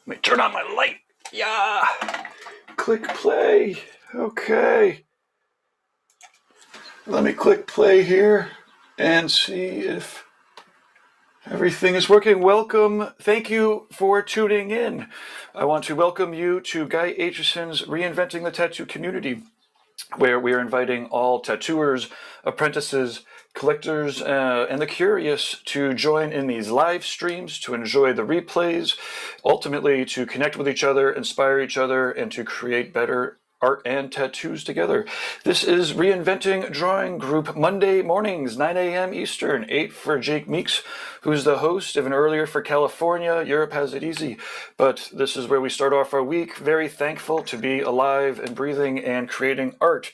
Let me turn on my light. Yeah. Click play. Okay. Let me click play here and see if everything is working. Welcome. Thank you for tuning in. I want to welcome you to Guy Aitchison's Reinventing the Tattoo community, where we are inviting all tattooers, apprentices, collectors, and the curious to join in these live streams, to enjoy the replays, ultimately to connect with each other, inspire each other, and to create better art and tattoos together. This is Reinventing Drawing Group, Monday mornings, 9 a.m. Eastern, 8 for Jake Meeks, who's the host, even earlier for California. Europe has it easy, but this is where we start off our week. Very thankful to be alive and breathing and creating art.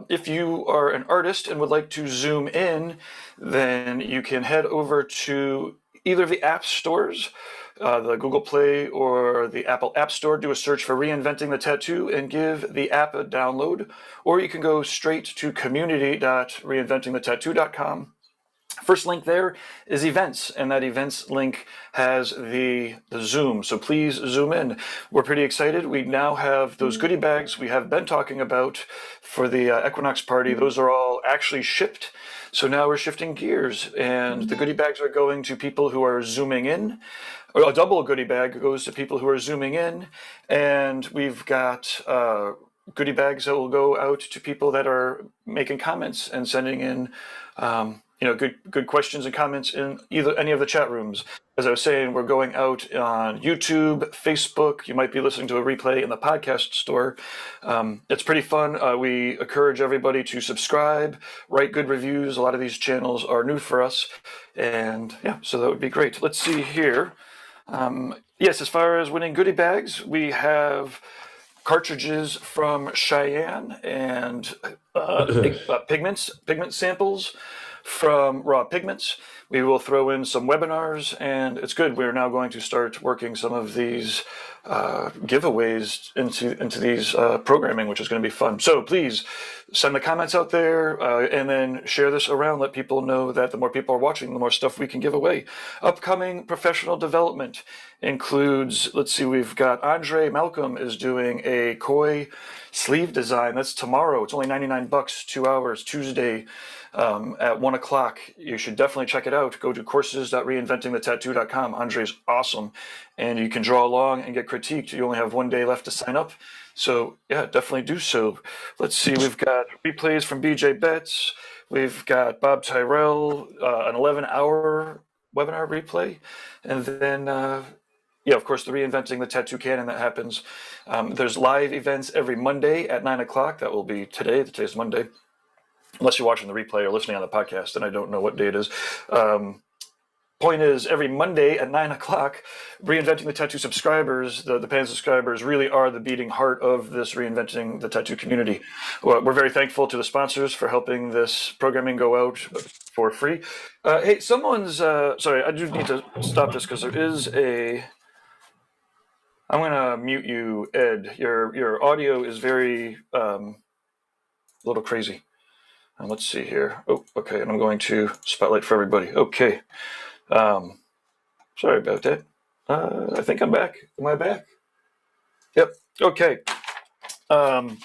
If you are an artist and would like to zoom in, then you can head over to either of the app stores, the Google Play or the Apple App Store. Do a search for Reinventing the Tattoo and give the app a download. Or you can go straight to community.reinventingthetattoo.com. First link there is events, and that events link has the Zoom, so please zoom in. We're pretty excited. We now have those goodie bags we have been talking about for the Equinox party. Those are all actually shipped, so now we're shifting gears, and the goodie bags are going to people who are zooming in. A double goodie bag goes to people who are zooming in, and we've got goodie bags that will go out to people that are making comments and sending in good questions and comments in any of the chat rooms. As I was saying, we're going out on YouTube, Facebook. You might be listening to a replay in the podcast store. It's pretty fun. We encourage everybody to subscribe, write good reviews. A lot of these channels are new for us. And yeah, so that would be great. Let's see here. Yes, as far as winning goodie bags, we have cartridges from Cheyenne and pigment samples from Raw Pigments. We will throw in some webinars, and it's good. We're now going to start working some of these giveaways into these programming, which is going to be fun. So please send the comments out there and then share this around. Let people know that the more people are watching, the more stuff we can give away. Upcoming professional development includes, let's see, we've got Andre Malcolm is doing a koi sleeve design. That's tomorrow. It's only $99, 2 hours, Tuesday at 1 o'clock. You should definitely check it out. Go to courses.reinventingthetattoo.com. Andre's awesome. And you can draw along and get critiqued. You only have 1 day left to sign up. So yeah, definitely do so. Let's see, we've got replays from BJ Betts. We've got Bob Tyrell, an 11-hour webinar replay. And then, of course, the Reinventing the Tattoo Canon that happens. There's live events every Monday at 9 o'clock. That will be today. Today's Monday. Unless you're watching the replay or listening on the podcast, and I don't know what day it is. Point is, every Monday at 9 o'clock, Reinventing the Tattoo subscribers, the paying subscribers, really are the beating heart of this Reinventing the Tattoo community. We're very thankful to the sponsors for helping this programming go out for free. Hey, someone's, sorry, I do need to stop this because there is I'm going to mute you, Ed. Your audio is very, a little crazy. And let's see here. Oh, okay. And I'm going to spotlight for everybody. Okay. Sorry about that. I think I'm back. Am I back? Yep. Okay. Awesome.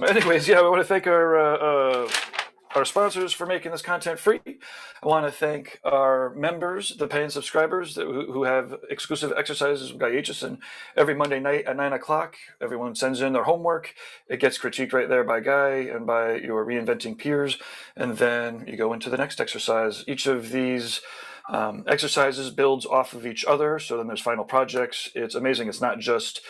Anyways, yeah, I want to thank our sponsors for making this content free. I want to thank our members, the paying subscribers who have exclusive exercises with Guy Aitchison every Monday night at 9 o'clock. Everyone sends in their homework. It gets critiqued right there by Guy and by your Reinventing peers. And then you go into the next exercise. Each of these exercises builds off of each other. So then there's final projects. It's amazing. It's not just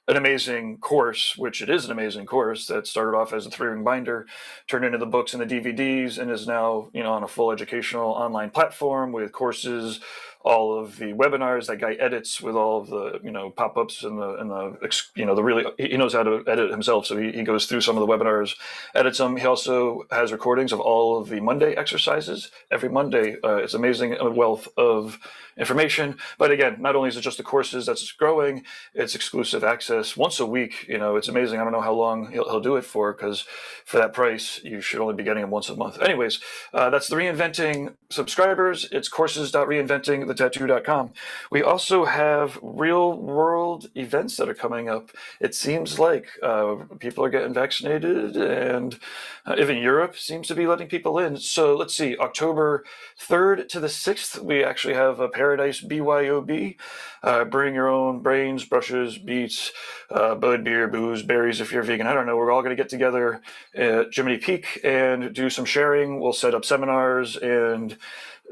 an amazing course, which it is an amazing course that started off as a 3-ring binder, turned into the books and the DVDs, and is now, on a full educational online platform with courses, all of the webinars that Guy edits with all of the, pop-ups and the really, he knows how to edit himself. So he goes through some of the webinars, edits them. He also has recordings of all of the Monday exercises every Monday. It's amazing, a wealth of information. But again, not only is it just the courses that's growing, it's exclusive access once a week. It's amazing. I don't know how long he'll do it for, because for that price, you should only be getting them once a month. Anyways, that's the Reinventing subscribers. It's courses.reinventingthetattoo.com. thetattoo.com. We also have real world events that are coming up. It seems like people are getting vaccinated, and even Europe seems to be letting people in. So let's see, October 3rd to the 6th, we actually have a Paradise BYOB. Bring your own brains, brushes, beets, bud, beer, booze, berries if you're vegan. I don't know. We're all going to get together at Jiminy Peak and do some sharing. We'll set up seminars and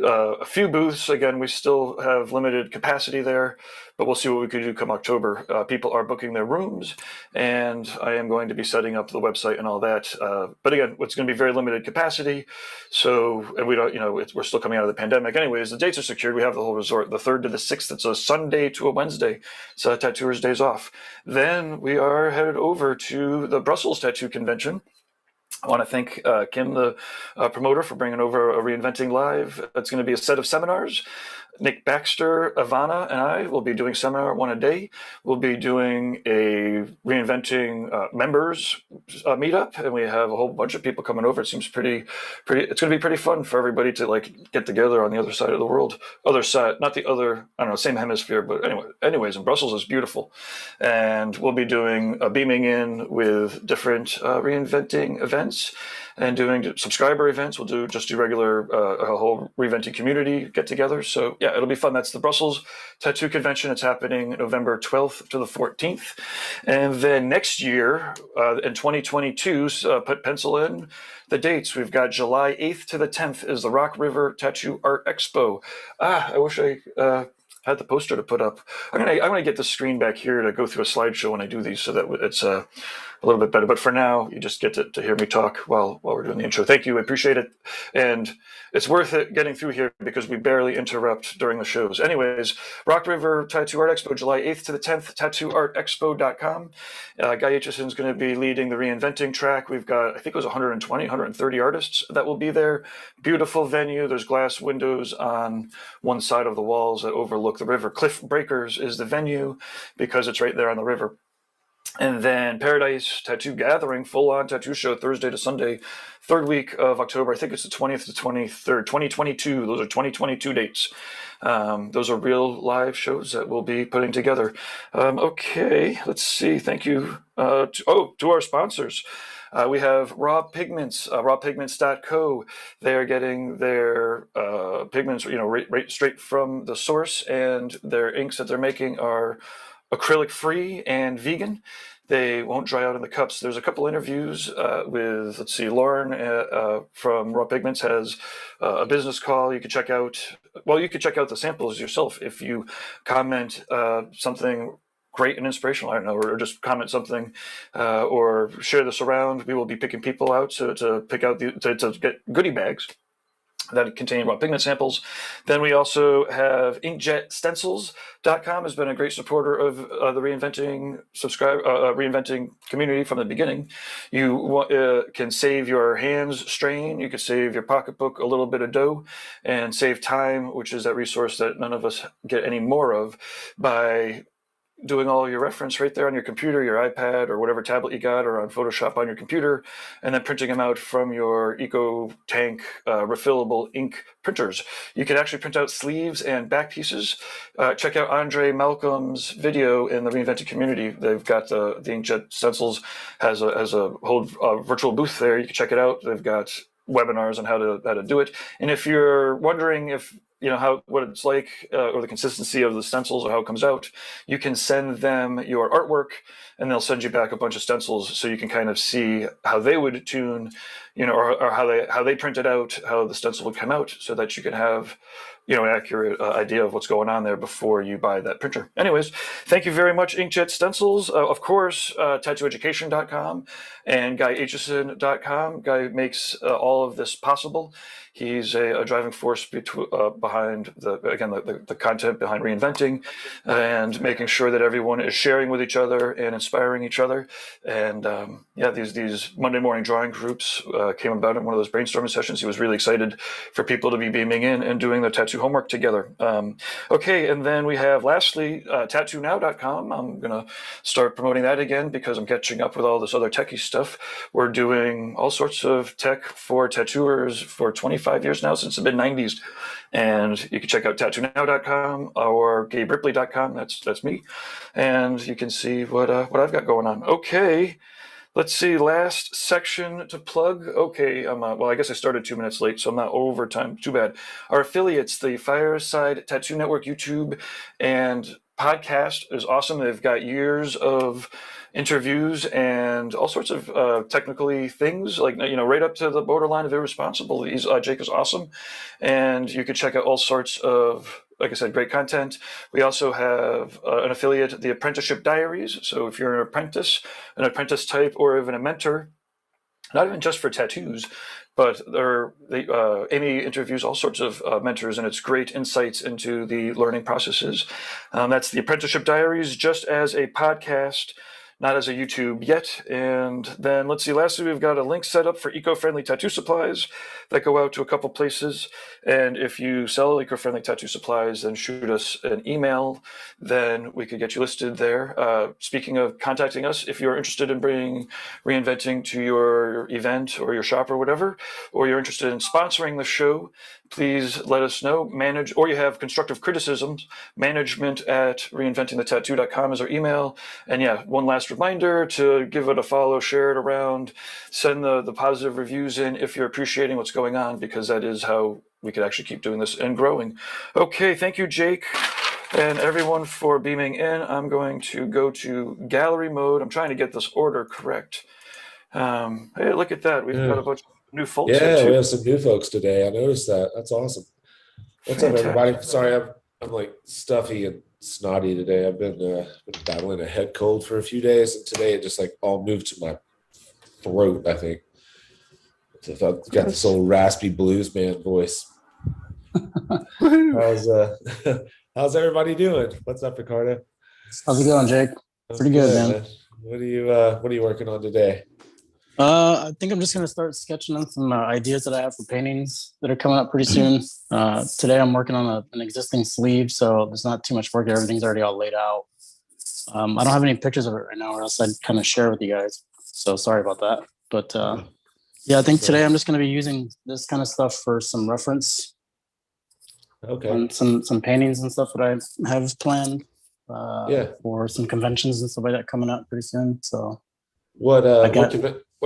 a few booths. Again, we still have limited capacity there, but we'll see what we can do come October. People are booking their rooms, and I am going to be setting up the website and all that. But again, it's going to be very limited capacity. So, and we don't, we're still coming out of the pandemic. Anyways, the dates are secured. We have the whole resort, the 3rd to the 6th. It's a Sunday to a Wednesday. It's Tattooers' Days Off. Then we are headed over to the Brussels Tattoo Convention. I want to thank Kim, the promoter, for bringing over a Reinventing Live. It's going to be a set of seminars. Nick Baxter, Ivana, and I will be doing seminar one a day. We'll be doing a Reinventing members meetup, and we have a whole bunch of people coming over. It seems pretty. It's going to be pretty fun for everybody to get together on the other side of the world. Other side, not the other. I don't know, same hemisphere, but anyways, and Brussels is beautiful, and we'll be doing beaming in with different Reinventing events. And doing subscriber events. We'll do regular a whole Reinventing community get together. So yeah, it'll be fun. That's the Brussels Tattoo Convention. It's happening November 12th to the 14th. And then next year in 2022, pencil in the dates. We've got July 8th to the 10th is the Rock River Tattoo Art Expo. I wish I had the poster to put up. I'm gonna get the screen back here to go through a slideshow when I do these, so that it's a little bit better. But for now, you just get to hear me talk while we're doing the intro. Thank you, I appreciate it, and it's worth it getting through here because we barely interrupt during the shows. Anyways, Rock River Tattoo Art Expo, July 8th to the 10th, tattooartexpo.com. Guy Aitchison is going to be leading the Reinventing track. We've got, I think it was 130 artists that will be there. Beautiful venue. There's glass windows on one side of the walls that overlook the river. Cliff Breakers is the venue because it's right there on the river. And then Paradise Tattoo Gathering, full-on tattoo show, Thursday to Sunday, 3rd week of October. I think it's the 20th to 23rd, 2022. Those are 2022 dates. Those are real live shows that we'll be putting together. Okay, let's see. Thank you to our sponsors. We have Raw Pigments, rawpigments.co. They're getting their pigments, right straight from the source, and their inks that they're making are acrylic-free and vegan. They won't dry out in the cups. There's a couple interviews with, let's see, Lauren from Raw Pigments has a business call you could check out. Well, you could check out the samples yourself if you comment something great and inspirational, I don't know, or just comment something or share this around. We will be picking people out to pick out to get goodie bags that contain raw pigment samples. Then we also have inkjetstencils.com has been a great supporter of the Reinventing community from the beginning. You can save your hands strain, you can save your pocketbook a little bit of dough, and save time, which is that resource that none of us get any more of, by doing all your reference right there on your computer, your iPad, or whatever tablet you got, or on Photoshop on your computer, and then printing them out from your EcoTank refillable ink printers. You can actually print out sleeves and back pieces. Check out Andre Malcolm's video in the Reinventing community. They've got the Inkjet Stencils has a whole virtual booth there. You can check it out. They've got webinars on how to do it. And if you're wondering if what it's like or the consistency of the stencils or how it comes out, you can send them your artwork and they'll send you back a bunch of stencils so you can kind of see how they would tune, or how they print it out, how the stencil would come out, so that you can have an accurate idea of what's going on there before you buy that printer. Anyways, thank you very much, Inkjet Stencils. Of course, tattooeducation.com and GuyAitchison.com. Guy makes all of this possible. He's a driving force behind the content behind Reinventing and making sure that everyone is sharing with each other and inspiring each other. And these Monday morning drawing groups came about in one of those brainstorming sessions. He was really excited for people to be beaming in and doing the tattoo homework together. Okay, and then we have lastly tattoonow.com. I'm going to start promoting that again because I'm catching up with all this other techie stuff. We're doing all sorts of tech for tattooers for 25 years now, since the mid-90s. And you can check out tattoonow.com or GabeRipley.com. That's me. And you can see what I've got going on. Okay. Let's see, last section to plug. Okay, well, I guess I started 2 minutes late, so I'm not over time. Too bad. Our affiliates, the Fireside Tattoo Network YouTube and podcast is awesome. They've got years of interviews and all sorts of technically things, like, right up to the borderline of irresponsible. Jake is awesome. And you can check out all sorts of, like I said, great content. We also have an affiliate, the Apprenticeship Diaries. So if you're an apprentice type, or even a mentor, not even just for tattoos, but Amy interviews all sorts of mentors, and it's great insights into the learning processes. That's the Apprenticeship Diaries, just as a podcast, not as a YouTube yet. And then let's see, lastly, we've got a link set up for eco-friendly tattoo supplies that go out to a couple places. And if you sell eco-friendly tattoo supplies, then shoot us an email, then we could get you listed there. Speaking of contacting us, if you're interested in bringing Reinventing to your event or your shop or whatever, or you're interested in sponsoring the show, please let us know. Or you have constructive criticisms, management@reinventingthetattoo.com is our email. And yeah, one last reminder to give it a follow, share it around, send the positive reviews in if you're appreciating what's going on, because that is how we could actually keep doing this and growing. Okay, thank you, Jake, and everyone for beaming in. I'm going to go to gallery mode. I'm trying to get this order correct. Hey, look at that. We've got a bunch of new folks here too. We have some new folks today. I noticed that. That's awesome. What's up, everybody? Sorry, I'm like stuffy and snotty today. I've been battling a head cold for a few days, and today it just like all moved to my throat, I think. So I've got this old raspy blues man voice. How's everybody doing? What's up, Ricardo? How's it going, Jake? Pretty good, man. What are you working on today? I think I'm just gonna start sketching on some ideas that I have for paintings that are coming up pretty soon. Today I'm working on an existing sleeve, so there's not too much work there. Everything's already all laid out. I don't have any pictures of it right now, or else I'd kind of share with you guys. So sorry about that. But yeah, I think today I'm just gonna be using this kind of stuff for some reference. Okay. And some paintings and stuff that I have planned. For some conventions and stuff like that coming up pretty soon. So what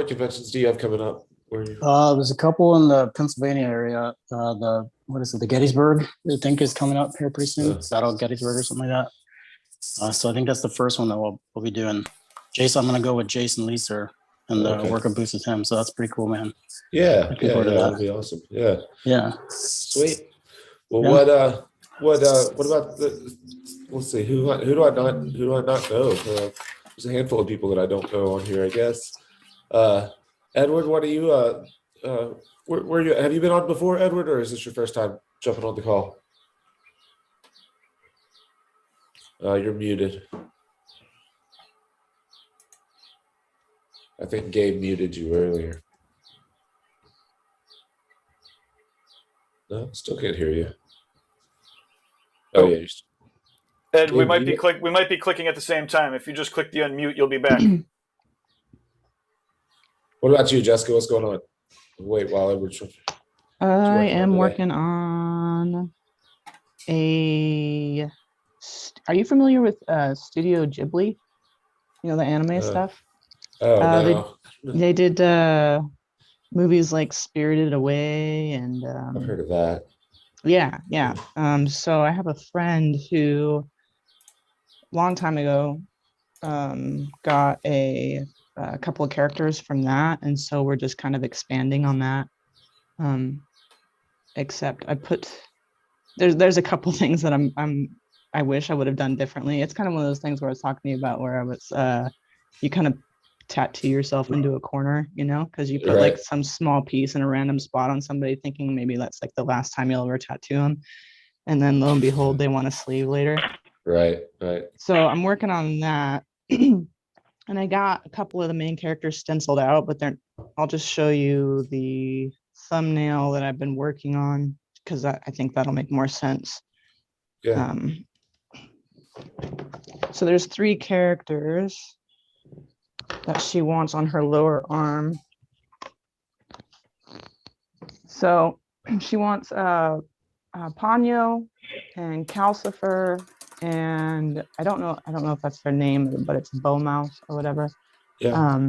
conventions do you have coming up? There's a couple in the Pennsylvania area. The Gettysburg, I think, is coming up here pretty soon. Saddle Gettysburg or something like that. So I think that's the first one that we'll be doing. Jason, I'm gonna go with Jason Leeser and work a booth with him. So that's pretty cool, man. That'll be awesome. Yeah. Sweet. Well, what about let's see, who do I not know? There's a handful of people that I don't know on here, I guess. Edward, what are you? Where you? Have you been on before, Edward, or is this your first time jumping on the call? You're muted. I think Gabe muted you earlier. No, still can't hear you. Oh yeah. Ed, we might be clicking at the same time. If you just click the unmute, you'll be back. What about you, Jessica? What's going on? Wait, while Edward's I am working on a. Are you familiar with Studio Ghibli? You know, the anime stuff. No. They did movies like Spirited Away and. I've heard of that. Yeah. So I have a friend who, long time ago, got a couple of characters from that, and so we're just kind of expanding on that. Except there's a couple things that I wish I would have done differently. It's kind of one of those things where I was talking to you about, where I was you kind of tattoo yourself into a corner, because you put like some small piece in a random spot on somebody, thinking maybe that's like the last time you'll ever tattoo them, and then lo and behold, they want a sleeve later. Right. So I'm working on that. And I got a couple of the main characters stenciled out, but I'll just show you the thumbnail that I've been working on because I think that'll make more sense. Yeah. So there's 3 characters that she wants on her lower arm. So she wants Ponyo and Calcifer, and I don't know if that's their name, but it's Bowmouth or whatever. Yeah.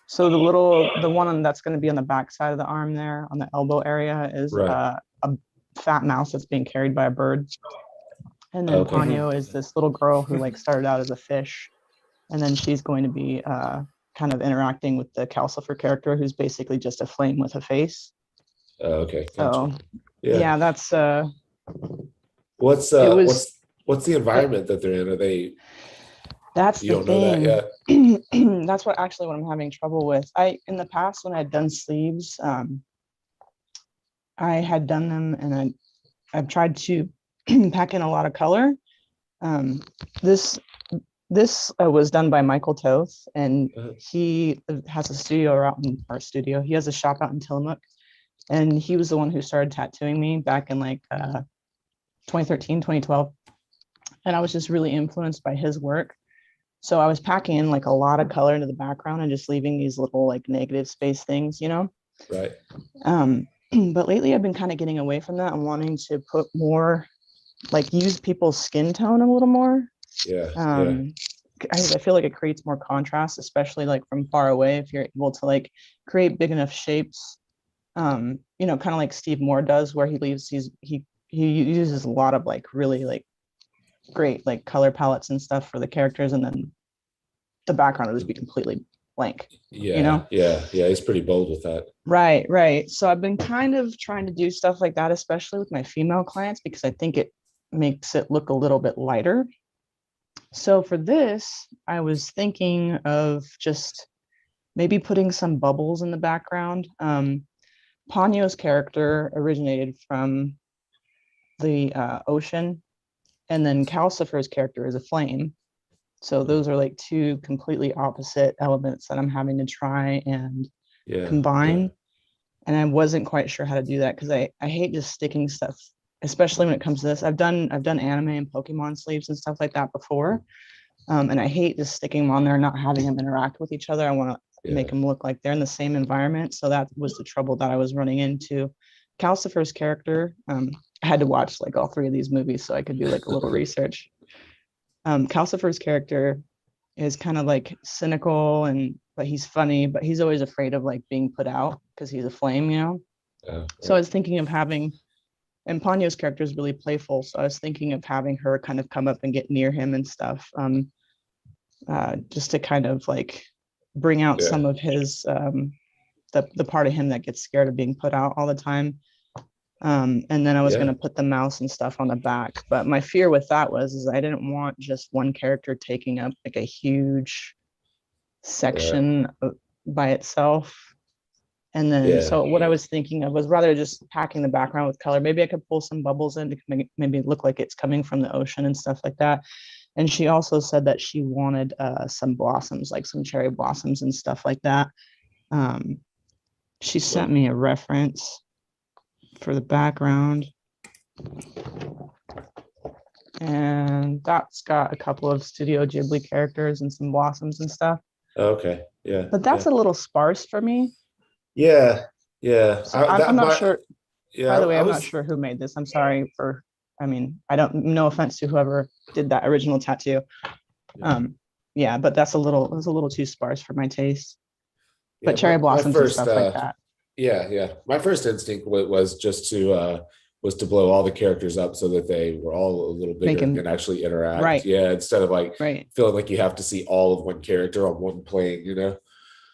So the one that's going to be on the back side of the arm there on the elbow area is Right. a fat mouse that's being carried by a bird. And then Okay. Ponyo is this little girl who like started out as a fish, and then she's going to be kind of interacting with the Calcifer character, who's basically just a flame with a face. Okay. So Gotcha. yeah, that's what's the environment that they're in? Are they? That's You the don't know that thing. yet? That's what I'm having trouble with. In the past when I'd done sleeves, I had done them and I've tried to pack in a lot of color. This was done by Michael Toth, and he has a studio out in our studio. He has a shop out in Tillamook, and he was the one who started tattooing me back in like 2013, 2012. And I was just really influenced by his work. So I was packing in like a lot of color into the background and just leaving these little like negative space things, you know? Right. But lately I've been kind of getting away from that and wanting to put more, like use people's skin tone a little more. Yeah. I feel like it creates more contrast, especially like from far away, if you're able to like create big enough shapes, kind of like Steve Moore does, where he uses a lot of like really like great like color palettes and stuff for the characters, and then the background would just be completely blank. Yeah. He's pretty bold with that. Right. So I've been kind of trying to do stuff like that, especially with my female clients, because I think it makes it look a little bit lighter. So for this, I was thinking of just maybe putting some bubbles in the background. Ponyo's character originated from the ocean, and then Calcifer's character is a flame. So those are like 2 completely opposite elements that I'm having to try and combine. And I wasn't quite sure how to do that because I hate just sticking stuff, especially when it comes to this. I've done anime and Pokemon sleeves and stuff like that before. And I hate just sticking them on there and not having them interact with each other. I want to make them look like they're in the same environment. So that was the trouble that I was running into. Calcifer's character, I had to watch like all 3 of these movies so I could do like a little research. Calcifer's character is kind of like cynical but he's funny, but he's always afraid of like being put out because he's a flame, you know? So I was thinking of having, and Ponyo's character is really playful. So I was thinking of having her kind of come up and get near him and stuff, just to kind of like bring out some of his, the part of him that gets scared of being put out all the time. And then I was going to put the mouse and stuff on the back. But my fear with that is I didn't want just one character taking up like a huge section by itself. And then, so what I was thinking of was rather just packing the background with color. Maybe I could pull some bubbles in to maybe it look like it's coming from the ocean and stuff like that. And she also said that she wanted some blossoms, like some cherry blossoms and stuff like that. She sent me a reference for the background, and that's got a couple of Studio Ghibli characters and some blossoms and stuff. Okay. Yeah. But that's a little sparse for me. Yeah. So I'm not sure. By the way, I'm not sure who made this. I'm sorry for, I don't, no offense to whoever did that original tattoo. But that's a little too sparse for my taste. But cherry blossoms and stuff like that. Yeah. My first instinct was just to blow all the characters up so that they were all a little bigger and actually interact. Right. Yeah, instead of like feeling like you have to see all of one character on one plane, you know?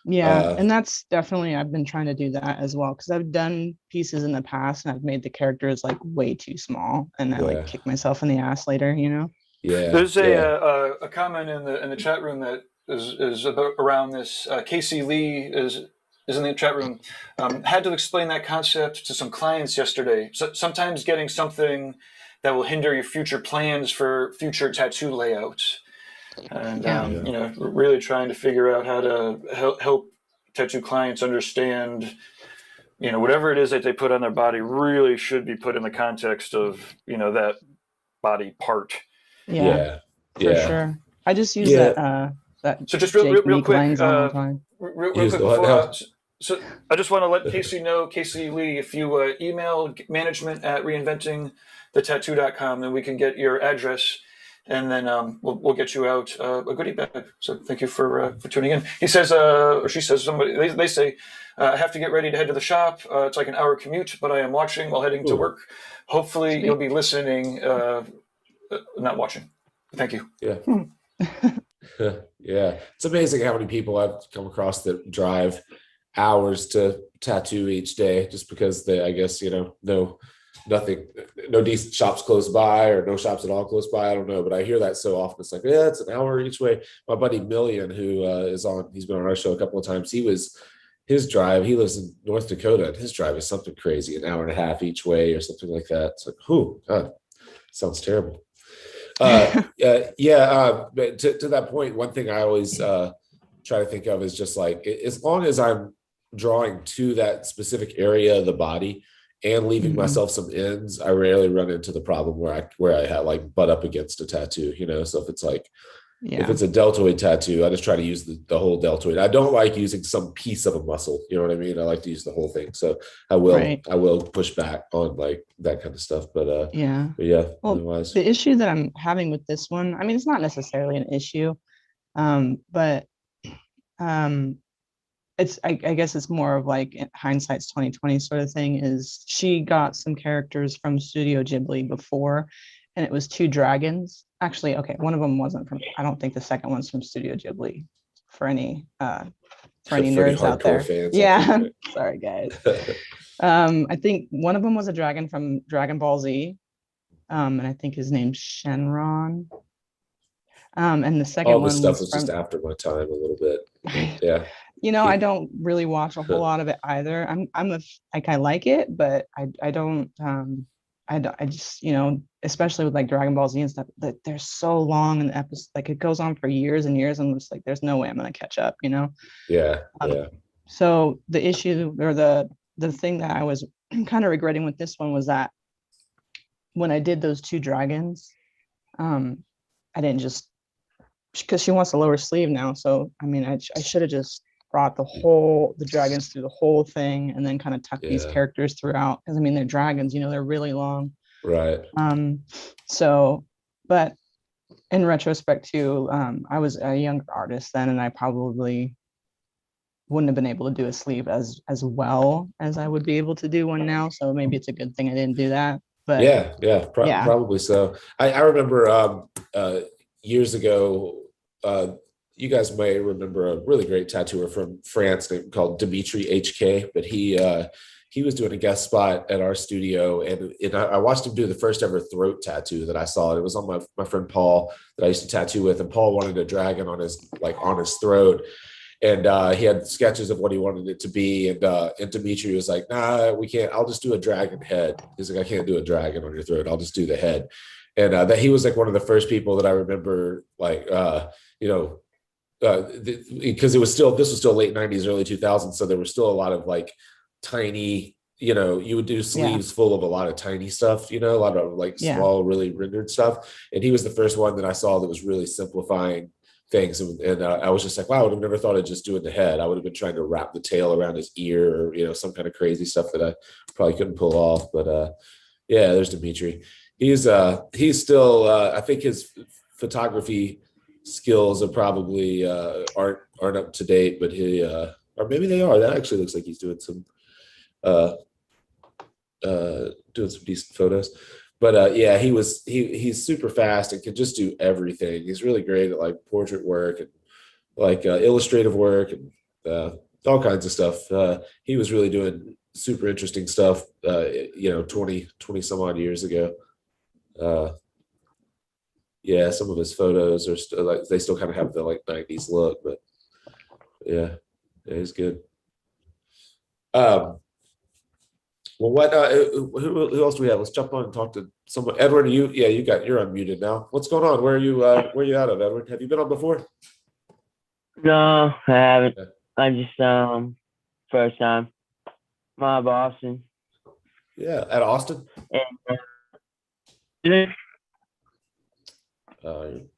Yeah, and that's definitely, I've been trying to do that as well, because I've done pieces in the past and I've made the characters like way too small, and I like kick myself in the ass later, you know? Yeah. There's a comment in the chat room that is about, around this. Casey Lee is in the chat room. Had to explain that concept to some clients yesterday. So sometimes getting something that will hinder your future plans for future tattoo layouts. And really trying to figure out how to help tattoo clients understand, whatever it is that they put on their body really should be put in the context of, that body part. Yeah, for sure. I just use that So just Jake real Meeks quick, lines all the time. real Use quick the what before, now? so I just want to let Casey know, Casey Lee, if you email management at reinventingthetattoo.com, then we can get your address, and then we'll get you out a goodie bag. So thank you for tuning in. He says, or she says, they say, I have to get ready to head to the shop. It's like an hour commute, but I am watching while heading to work. Hopefully Sweet. you'll be listening, not watching. Thank you. Yeah. Yeah, it's amazing how many people I've come across that drive hours to tattoo each day just because they, I guess, no decent shops close by or no shops at all close by. I don't know, but I hear that so often. It's like, yeah, it's an hour each way. My buddy Million, who he's been on our show a couple of times. His drive, he lives in North Dakota, and his drive is something crazy, an hour and a half each way or something like that. It's like, oh God, sounds terrible. But to that point, one thing I always try to think of is just like, as long as I'm drawing to that specific area of the body and leaving myself some ends, I rarely run into the problem where I had like butt up against a tattoo, so if it's like, if it's a deltoid tattoo, I just try to use the whole deltoid. I don't like using some piece of a muscle, you know what I mean? I like to use the whole thing. So I will push back on like that kind of stuff. But well, otherwise, the issue that I'm having with this one, I mean, it's not necessarily an issue, but it's I guess it's more of like hindsight's 2020 sort of thing. Is she got some characters from Studio Ghibli before, and it was two dragons. Actually, okay, one of them wasn't from. I don't think the second one's from Studio Ghibli. For any nerds out there, yeah. Sorry, guys. I think one of them was a dragon from Dragon Ball Z, and I think his name's Shenron. And the second all one this stuff was just after my time a little bit. Yeah. I don't really watch a whole lot of it either. I like it, but I don't. I just, especially with like Dragon Ball Z and stuff, that they're so long and the episode, like it goes on for years and years. And it's like, there's no way I'm going to catch up, Yeah. So the issue or the thing that I was kind of regretting with this one was that when I did those two dragons, I didn't just, because she wants a lower sleeve now. So, I mean, I should have just brought the dragons through the whole thing and then kind of tuck these characters throughout, because I mean they're dragons, they're really long, right? So, but in retrospect too, I was a younger artist then, and I probably wouldn't have been able to do a sleeve as well as I would be able to do one now. So maybe it's a good thing I didn't do that. But probably so. I remember years ago, you guys may remember a really great tattooer from France called Dimitri HK, but he was doing a guest spot at our studio, and I watched him do the first ever throat tattoo that I saw. It was on my friend Paul that I used to tattoo with, and Paul wanted a dragon on his throat, and he had sketches of what he wanted it to be, and Dimitri was like, "Nah, we can't. I'll just do a dragon head." He's like, "I can't do a dragon on your throat. I'll just do the head." And that he was like one of the first people that I remember, like because this was still late 90s, early 2000s, so there was still a lot of like tiny, you would do sleeves full of a lot of tiny stuff, a lot of like small, really rendered stuff. And he was the first one that I saw that was really simplifying things. And I was just like, wow, I would have never thought of just doing the head. I would have been trying to wrap the tail around his ear, or, some kind of crazy stuff that I probably couldn't pull off. But there's Dimitri. He's still, I think his photography skills are probably aren't up to date, but he or maybe they are. That actually looks like he's doing some decent photos. But he's super fast and can just do everything. He's really great at like portrait work and like illustrative work and all kinds of stuff. He was really doing super interesting stuff 20 some odd years ago. Some of his photos are they still kind of have the like 90s look, but he's good. Well, what who else do we have? Let's jump on and talk to someone. Edward, you're unmuted now. What's going on? Where are you out of, Edward? Have you been on before? No, I haven't. I just first time. My Boston. Yeah, at Austin. And, You're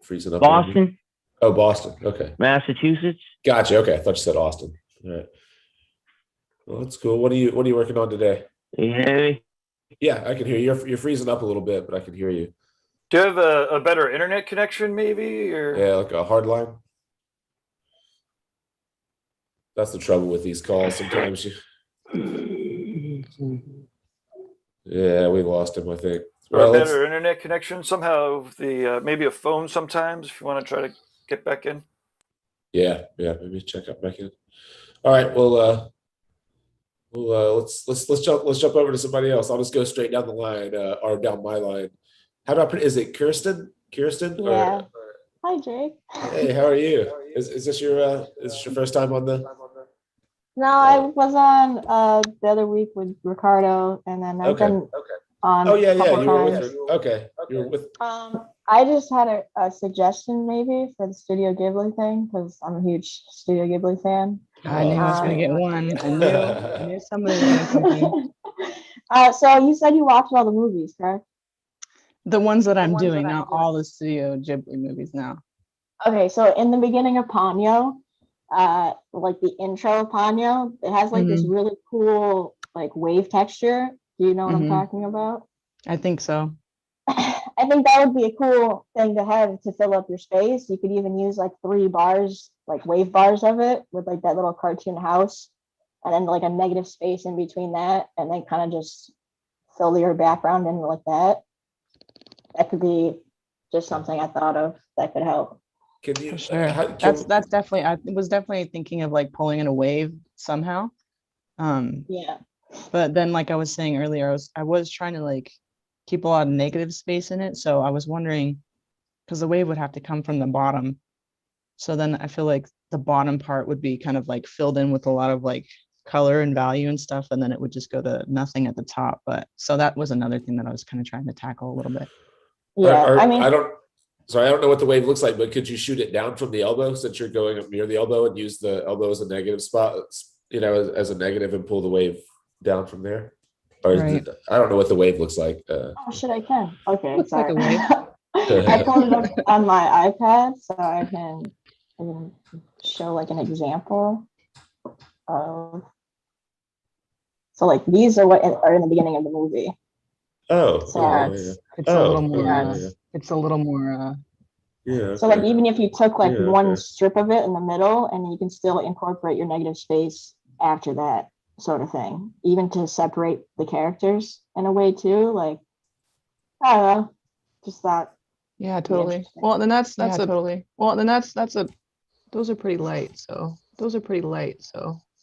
freezing up. on me. Boston, Oh, Boston. Okay, Massachusetts. gotcha. Okay, I thought you said Austin. All right. Well, that's cool. What are you working on today? You hear me? Yeah, I can hear you. You're freezing up a little bit, but I can hear you. Do you have a better internet connection, maybe? Or Yeah, like a hard line. That's the trouble with these calls. Sometimes you. Yeah, we lost him, I think. or a Well, better internet connection? Somehow the maybe a phone sometimes if you want to try to get back in. yeah, maybe check out back in. All right, well, let's jump over to somebody else. I'll just go straight down the line, or down my line. How do I put? Is it Kirsten? Kirsten? Yeah. Hi, Jake. Hey, how are you? Is this your first time on the? No, I was on the other week with Ricardo, and then I've been on. Oh yeah, a couple you were with times. her. Okay, you were with. I just had a suggestion maybe for the Studio Ghibli thing because I'm a huge Studio Ghibli fan. I knew I was gonna get one. I knew somebody was gonna come here. So you said you watched all the movies, correct? The ones that I'm doing, not all the Studio Ghibli movies now. Okay, so in the beginning of Ponyo, like the intro of Ponyo, it has like this really cool like wave texture. Do you know what I'm talking about? I think so. I think that would be a cool thing to have to fill up your space. You could even use like 3 bars, like wave bars of it with like that little cartoon house, and then like a negative space in between that, and then kind of just fill your background in like that. That could be just something I thought of that could help. Can you? For sure. That's definitely. I was definitely thinking of like pulling in a wave somehow. Yeah. But then, like I was saying earlier, I was trying to like keep a lot of negative space in it. So I was wondering, because the wave would have to come from the bottom. So then I feel like the bottom part would be kind of like filled in with a lot of like color and value and stuff, and then it would just go to nothing at the top. But so that was another thing that I was kind of trying to tackle a little bit. Yeah, I mean, I don't know what the wave looks like, but could you shoot it down from the elbow since you're going up near the elbow and use the elbow as a negative spot, as a negative, and pull the wave down from there? Or Right. I don't know what the wave looks like. oh shit, I can. Okay, Looks like sorry. a wave. I pulled it up on my iPad so I can show like an example of. So like these are what are in the beginning of the movie. Oh, So It's a little more. yeah. It's a little more. yeah. So like even if you took like Yeah, one okay. strip of it in the middle, and you can still incorporate your negative space after that sort of thing, even to separate the characters in a way too. Like I don't know, just thought. Yeah, totally. interesting. Well, then that's a totally. Well, then that's a. Those are pretty light. So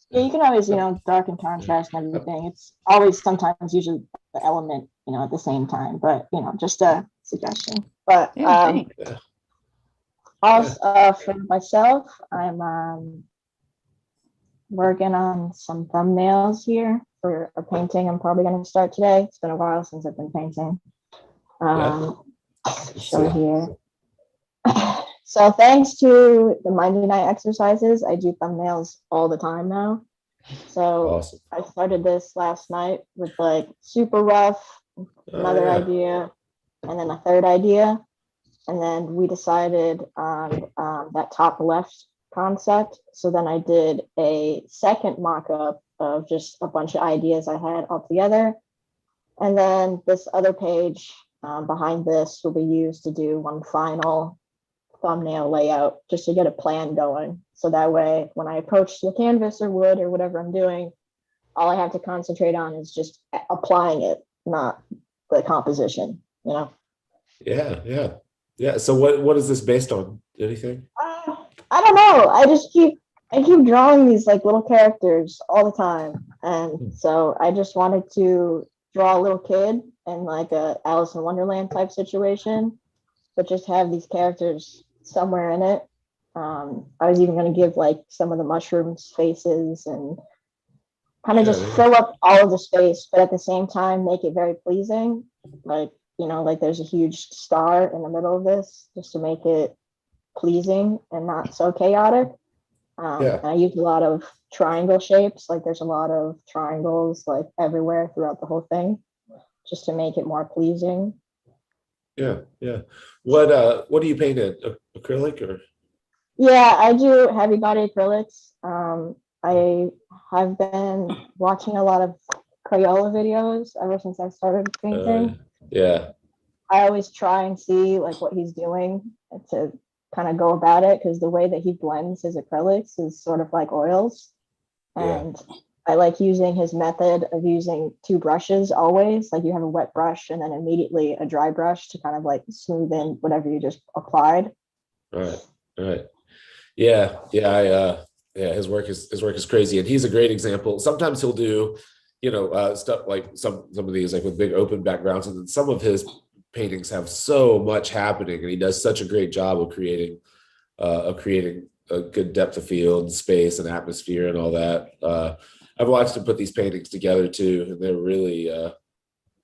Yeah, you can always, darken contrast and everything. It's always sometimes usually the element, at the same time, but just a suggestion. But yeah, thanks. also for myself, I'm working on some thumbnails here for a painting I'm probably going to start today. It's been a while since I've been painting. Show here. So thanks to the Monday night exercises, I do thumbnails all the time now. So Awesome. I started this last night with like super rough, another idea, and then a third idea. And then we decided on that top left concept. So then I did a second mock-up of just a bunch of ideas I had all together. And then this other page behind this will be used to do one final thumbnail layout just to get a plan going. So that way, when I approach the canvas or wood or whatever I'm doing, all I have to concentrate on is just applying it, not the composition, Yeah. So what is this based on? Anything? I don't know. I keep drawing these like little characters all the time. And so I just wanted to draw a little kid in like a Alice in Wonderland type situation, but just have these characters somewhere in it. I was even going to give like some of the mushrooms faces and kind of just fill up all of the space, but at the same time make it very pleasing. Like, like there's a huge star in the middle of this just to make it pleasing and not so chaotic. Yeah. And I use a lot of triangle shapes. Like there's a lot of triangles like everywhere throughout the whole thing, just to make it more pleasing. Yeah, yeah. What do you paint in? Acrylic or? Yeah, I do heavy body acrylics. I have been watching a lot of Crayola videos ever since I started painting. Yeah. I always try and see like what he's doing to kind of go about it, because the way that he blends his acrylics is sort of like oils. And I like using his method of using two brushes always. Like you have a wet brush and then immediately a dry brush to kind of like smooth in whatever you just applied. Right. Yeah. His work is crazy, and he's a great example. Sometimes he'll do, stuff like some of these like with big open backgrounds, and then some of his paintings have so much happening, and he does such a great job of creating a good depth of field and space and atmosphere and all that. I've watched him put these paintings together too, and they're really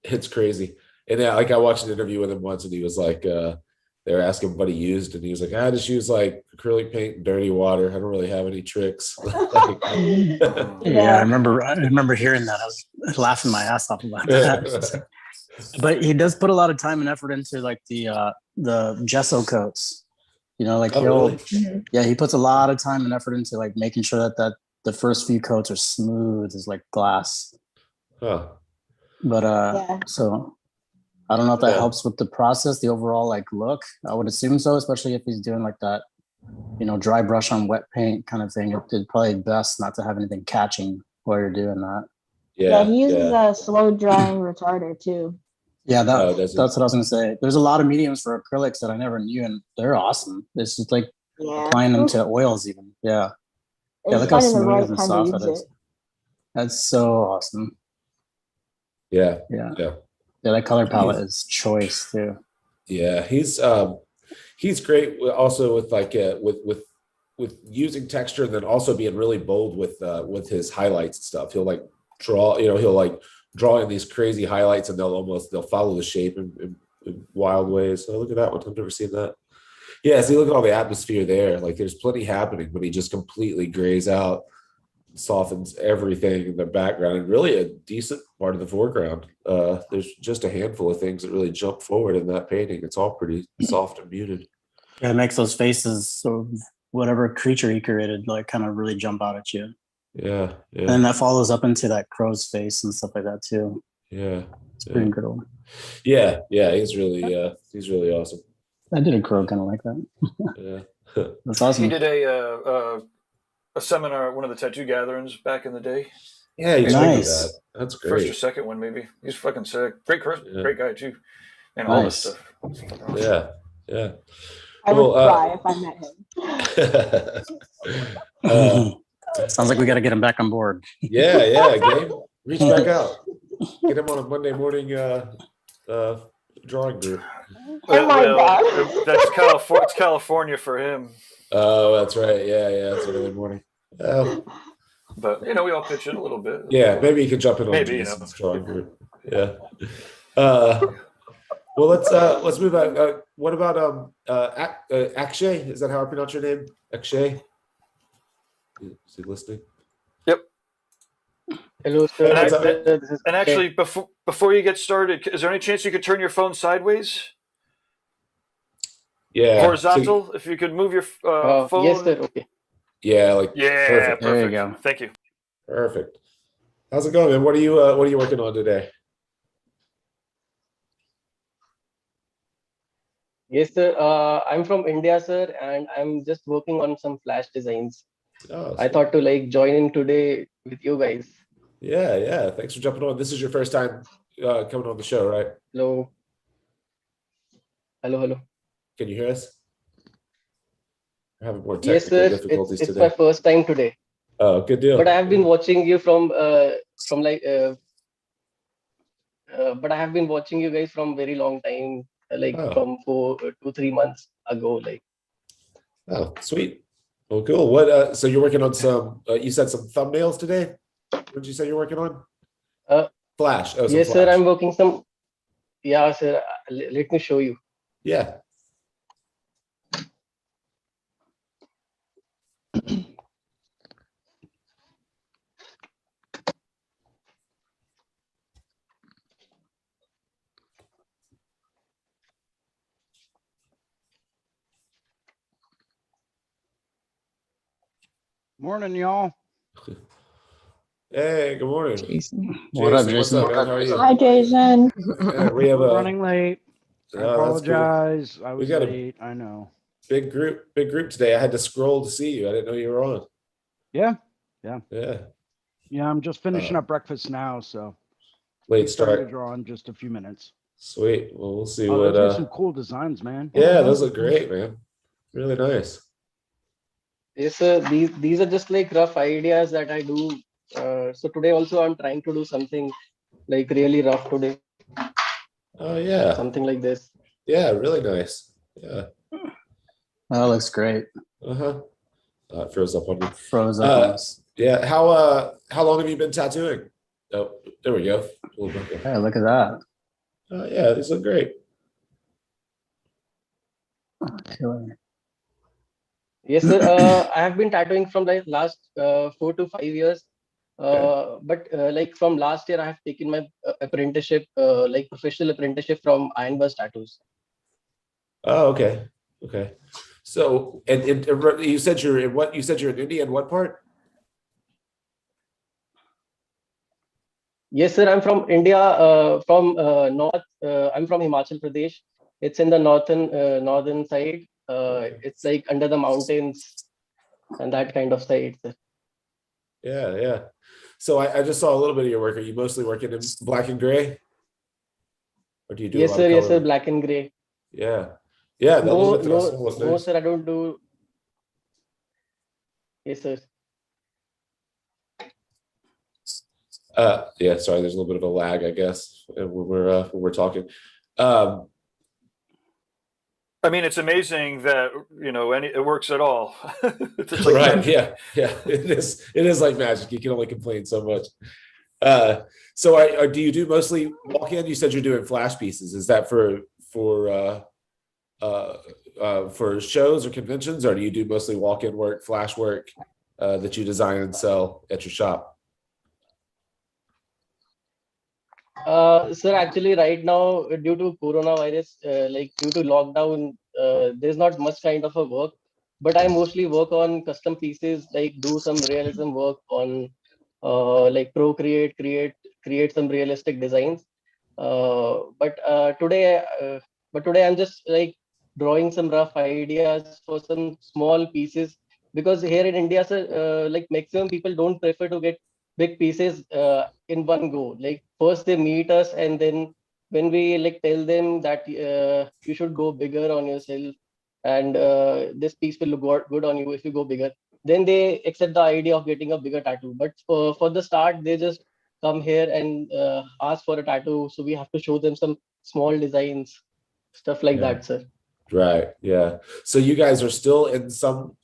it's crazy. And yeah, like I watched an interview with him once, and he was like, they were asking him what he used, and he was like, I just use like acrylic paint and dirty water. I don't really have any tricks. Yeah, I remember hearing that. I was laughing my ass off about that. But he does put a lot of time and effort into like the gesso coats. Like really? he puts a lot of time and effort into like making sure that the first few coats are smooth as like glass. Huh. But so I don't know if that helps with the process, the overall like look. I would assume so, especially if he's doing like that, dry brush on wet paint kind of thing. It'd probably best not to have anything catching while you're doing that. Yeah, he uses a slow drying retarder too. Yeah, that's what I was gonna say. There's a lot of mediums for acrylics that I never knew, and they're awesome. It's just like applying them to oils even. Yeah. Look how smooth and soft that is. That's so awesome. Yeah. That color palette is choice too. Yeah, he's great also with like with using texture, and then also being really bold with his highlights and stuff. He'll like draw, he'll like draw in these crazy highlights, and they'll follow the shape in wild ways. So look at that one. I've never seen that. Yeah, see, look at all the atmosphere there. Like there's plenty happening, but he just completely grays out, softens everything in the background, and really a decent part of the foreground. There's just a handful of things that really jump forward in that painting. It's all pretty soft and muted. Yeah, it makes those faces of whatever creature he created like kind of really jump out at you. Yeah. And that follows up into that crow's face and stuff like that too. Yeah, it's pretty incredible. Yeah, he's really awesome. I did a crow kind of like that. Yeah, that's awesome. He did a seminar at one of the tattoo gatherings back in the day. Yeah, he's nice. That. That's great. First or second one, maybe. He's fucking sick. Great guy too, and all this stuff. Yeah. I would cry if I met him. Sounds like we got to get him back on board. Yeah, Gabe, reach back out. Get him on a Monday morning drawing group. Oh my God. That's it's California for him. Oh, that's right. Yeah, it's early morning. But we all pitch in a little bit. Yeah, maybe you could jump in on Jason's drawing group. Yeah. Well, let's move on. What about Akshay? Is that how I pronounce your name? Akshay? Is he listening? Yep. Hello, sir. And actually, before you get started, is there any chance you could turn your phone sideways? Yeah. Horizontal. If you could move your phone. Yes, sir. Okay. Yeah. Perfect. There you go. Thank you. Perfect. How's it going, man? What are you working on today? Yes, sir. I'm from India, sir, and I'm just working on some flash designs. Oh, I thought to like join in today with you guys. Yeah. Thanks for jumping on. This is your first time coming on the show, right? Hello. Can you hear us? We're having more Yes, technical sir. difficulties It's today. my first time today. Oh, good deal. But I have been watching you from but I have been watching you guys from very long time, from 2 to 3 months ago. Oh, sweet. Well, cool. What? So you're working on some? You said some thumbnails today. What did you say you're working on? Flash. Oh, yes, Flash. sir. I'm working some. Yeah, sir. Let me show you. Yeah. Morning, y'all. Hey, good morning. Jason. What up, What's Jason? up, man? How are you? Hi, Jason. We have We're a running late. I that's cool. apologize. I We was got a late. I know. big group today. I had to scroll to see you. I didn't know you were on. Yeah. Yeah. I'm just finishing up breakfast now, so Late starting to start. draw in just a few minutes. Sweet. Well, we'll see Oh, what. those are some cool designs, man. Yeah, those look great, man. Really nice. Yes, sir. These are just like rough ideas that I do. So today also I'm trying to do something like really rough today. Oh yeah. Something like this. Yeah, really nice. Yeah. That looks great. Uh-huh. It froze up on me. Froze up on us. Yeah. How long have you been tattooing? Oh, there we go. Hey, look at that. Yeah, these look great. Killer. Yes, sir. I have been tattooing from like last 4 to 5 years. But like from last year, I have taken my apprenticeship, like professional apprenticeship from Iron Bus Tattoos. Oh, okay. Okay. So, and you said you're in what? You said you're in India. In what part? Yes, sir. I'm from India, from north. I'm from Himachal Pradesh. It's in the northern side. It's like under the mountains and that kind of side, sir. Yeah, yeah. So I just saw a little bit of your work. Are you mostly working in black and gray? Or do you do a lot of Yes, sir. color? Black and gray. Yeah. Yeah, that No, was no, nice. sir. I don't do. Yes, sir. Yeah, sorry, there's a little bit of a lag, I guess, when we're talking. I mean, it's amazing that it works at all. It's like Right? magic. Yeah. It is like magic. You can only complain so much. So do you do mostly walk-in? You said you're doing flash pieces. Is that for shows or conventions, or do you do mostly walk-in work, flash work that you design and sell at your shop? Sir, actually, right now, due to coronavirus, like due to lockdown, there's not much kind of a work. But I mostly work on custom pieces, like do some realism work on, like Procreate, create some realistic designs. But today I'm just like drawing some rough ideas for some small pieces, because here in India, sir, like maximum people don't prefer to get big pieces in one go. Like first they meet us, and then when we like tell them that you should go bigger on yourself, and this piece will look good on you if you go bigger, then they accept the idea of getting a bigger tattoo. But for the start, they just come here and ask for a tattoo, so we have to show them some small designs, stuff like Yeah. that, sir. Right. Yeah. So you guys are still in some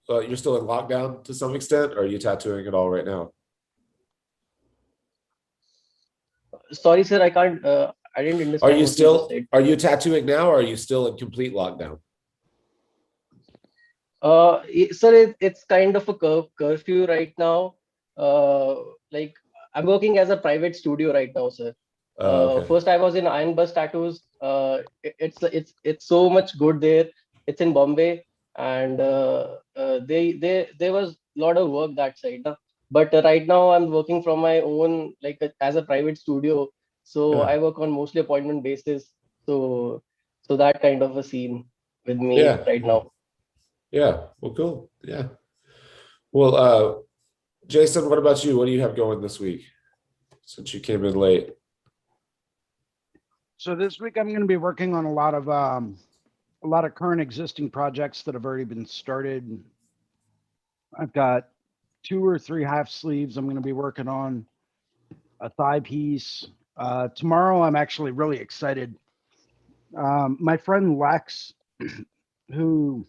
you're still in lockdown to some extent, or are you tattooing at all right now? Sorry, sir, I can't. I didn't understand. Are you what just still said. are you tattooing now, or are you still in complete lockdown? Sir, it's kind of a curfew right now. Like I'm working as a private studio right now, sir. Okay. First I was in Iron Bus Tattoos. It's so much good there. It's in Bombay, and there was a lot of work that side. But right now I'm working from my own, like as a private studio. So Yeah. I work on mostly appointment basis. So that kind of a scene with me Yeah. right now. Yeah. Well, cool. Yeah. Well, Jason, what about you? What do you have going this week since you came in late? So this week I'm going to be working on a lot of current existing projects that have already been started. I've got 2 or 3 half sleeves I'm going to be working on, a thigh piece. Tomorrow I'm actually really excited. My friend Lex, who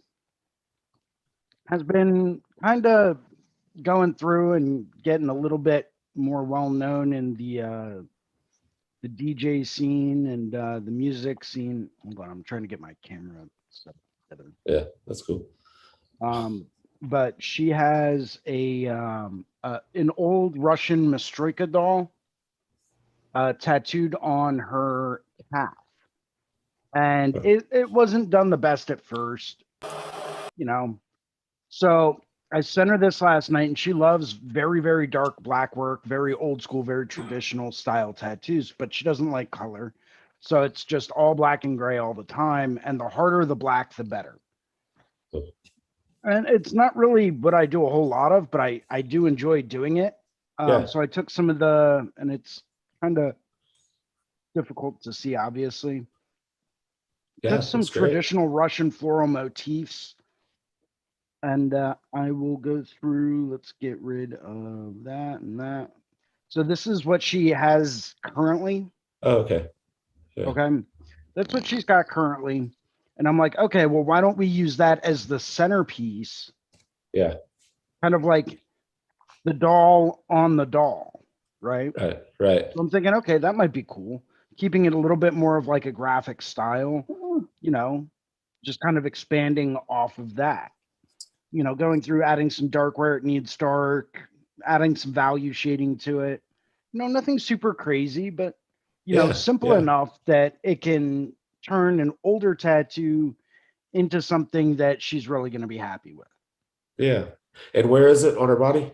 has been kind of going through and getting a little bit more well known in the DJ scene and the music scene. Hold on, I'm trying to get my camera set together. Yeah, that's cool. But she has an old Russian Mastroika doll tattooed on her calf, and it wasn't done the best at first, you know. So I sent her this last night, and she loves very, very dark black work, very old school, very traditional style tattoos, but she doesn't like color. So it's just all black and gray all the time. And the harder the black, the better. And it's not really what I do a whole lot of, but I do enjoy doing it. Yeah. So I took some of and it's kind of difficult to see, obviously. Yeah, Took some that's great. traditional Russian floral motifs. And I will go through, let's get rid of that and that. So this is what she has currently. Oh, okay. Yeah. Okay. That's what she's got currently. And I'm like, okay, well, why don't we use that as the centerpiece? Yeah. Kind of like the doll on the doll, right? Right. So I'm thinking, okay, that might be cool. Keeping it a little bit more of like a graphic style, just kind of expanding off of that. Going through adding some dark where it needs dark, adding some value shading to it. Nothing super crazy, but simple enough that it can turn an older tattoo into something that she's really going to be happy with. Yeah. And where is it on her body?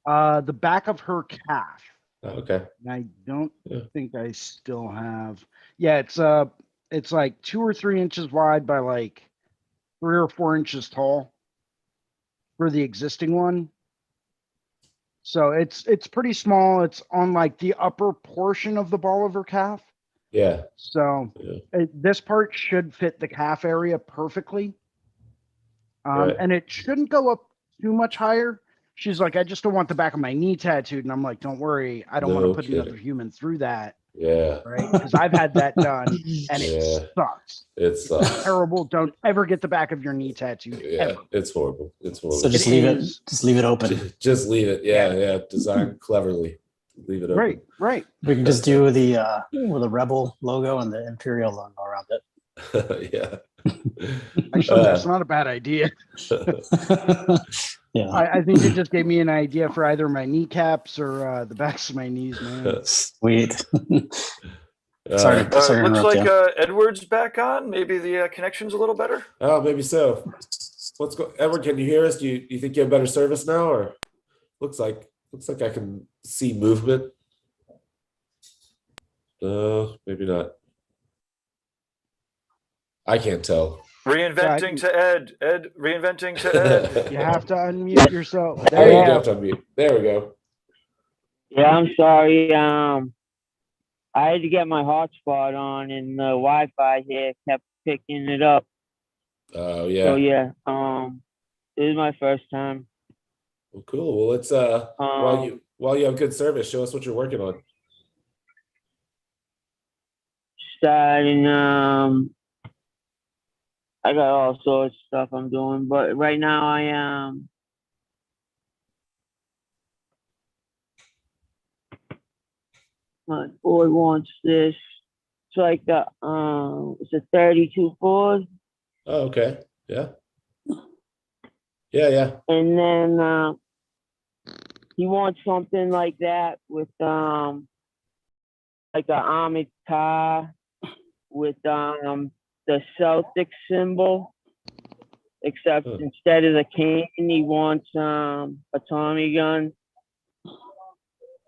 The back of her calf. Oh, okay. And I don't think I still have. Yeah, it's like 2 or 3 inches wide by like 3 or 4 inches tall for the existing one. So it's pretty small. It's on like the upper portion of the ball of her calf. Yeah. So this part should fit the calf area perfectly. Right. And it shouldn't go up too much higher. She's like, I just don't want the back of my knee tattooed. And I'm like, don't worry. I don't want to put another human through that. Yeah. Right. Because I've had that done and it sucks. It's terrible. Don't ever get the back of your knee tattooed. Yeah. Ever. It's horrible. It's horrible. So just leave it. Just leave it open. Just leave it. Yeah. Design cleverly. Leave it open. Right. We can just do the with the Rebel logo and the Imperial logo around it. Yeah. Actually, that's not a bad idea. Yeah. I think you just gave me an idea for either my kneecaps or the backs of my knees, man. Sweet. Sorry to looks interrupt like you. Edward's back on. Maybe the connection's a little better. Oh, maybe so. Edward, can you hear us? Do you think you have better service now, or looks like I can see movement? Maybe not. I can't tell. Reinventing to Ed. Reinventing to Ed. You have to unmute yourself. There you have to unmute. There we go. Yeah, I'm sorry. I had to get my hotspot on, and the Wi-Fi here kept picking it up. Oh yeah. So yeah, this is my first time. Well, cool. Well, let's while you have good service, show us what you're working on. Starting, I got all sorts of stuff I'm doing, but right now I am. My boy wants this. It's like it's a 32 Ford. Oh, okay. Yeah. Yeah. And then he wants something like that with like an armored car with the Celtic symbol, except instead of the cane, he wants a Tommy gun,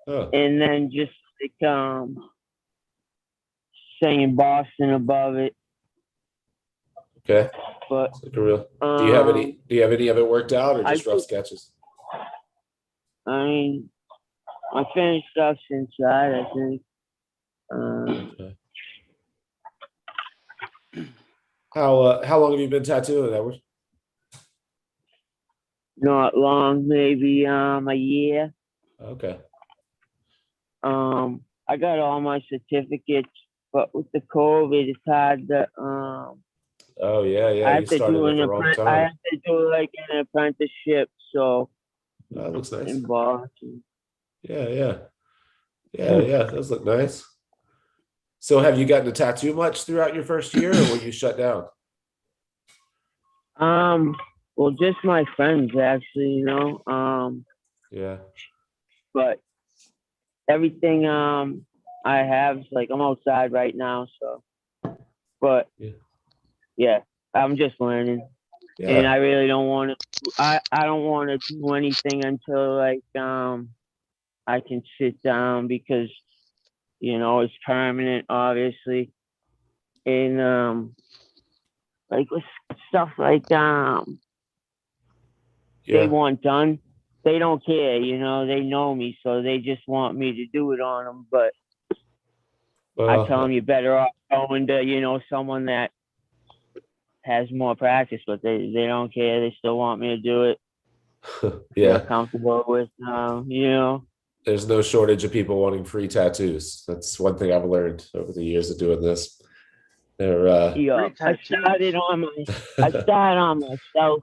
and then just like saying Boston above it. Okay. But like a real. Do you have any of it worked out, or just rough sketches? I mean, my finished stuff's inside, I think. Okay. How long have you been tattooing, Edward? Not long, maybe a year. Okay. I got all my certificates, but with the COVID, it's hard to Oh yeah. I have You to started do at the wrong time. I have to do like an apprenticeship, so that looks nice. in Boston. Yeah. Those look nice. So have you gotten to tattoo much throughout your first year, or were you shut down? Well, just my friends actually, Yeah. But everything I have is like I'm outside right now, so but yeah, I'm just learning. And I really don't want to. I don't want to do anything until like I can sit down because it's permanent, obviously, and like with stuff like they want done. They don't care, they know me, so they just want me to do it on them. But I tell them you're better off going to, someone that has more practice, but they don't care. They still want me to do it. Yeah. They're comfortable with, There's no shortage of people wanting free tattoos. That's one thing I've learned over the years of doing this. They're I started on myself.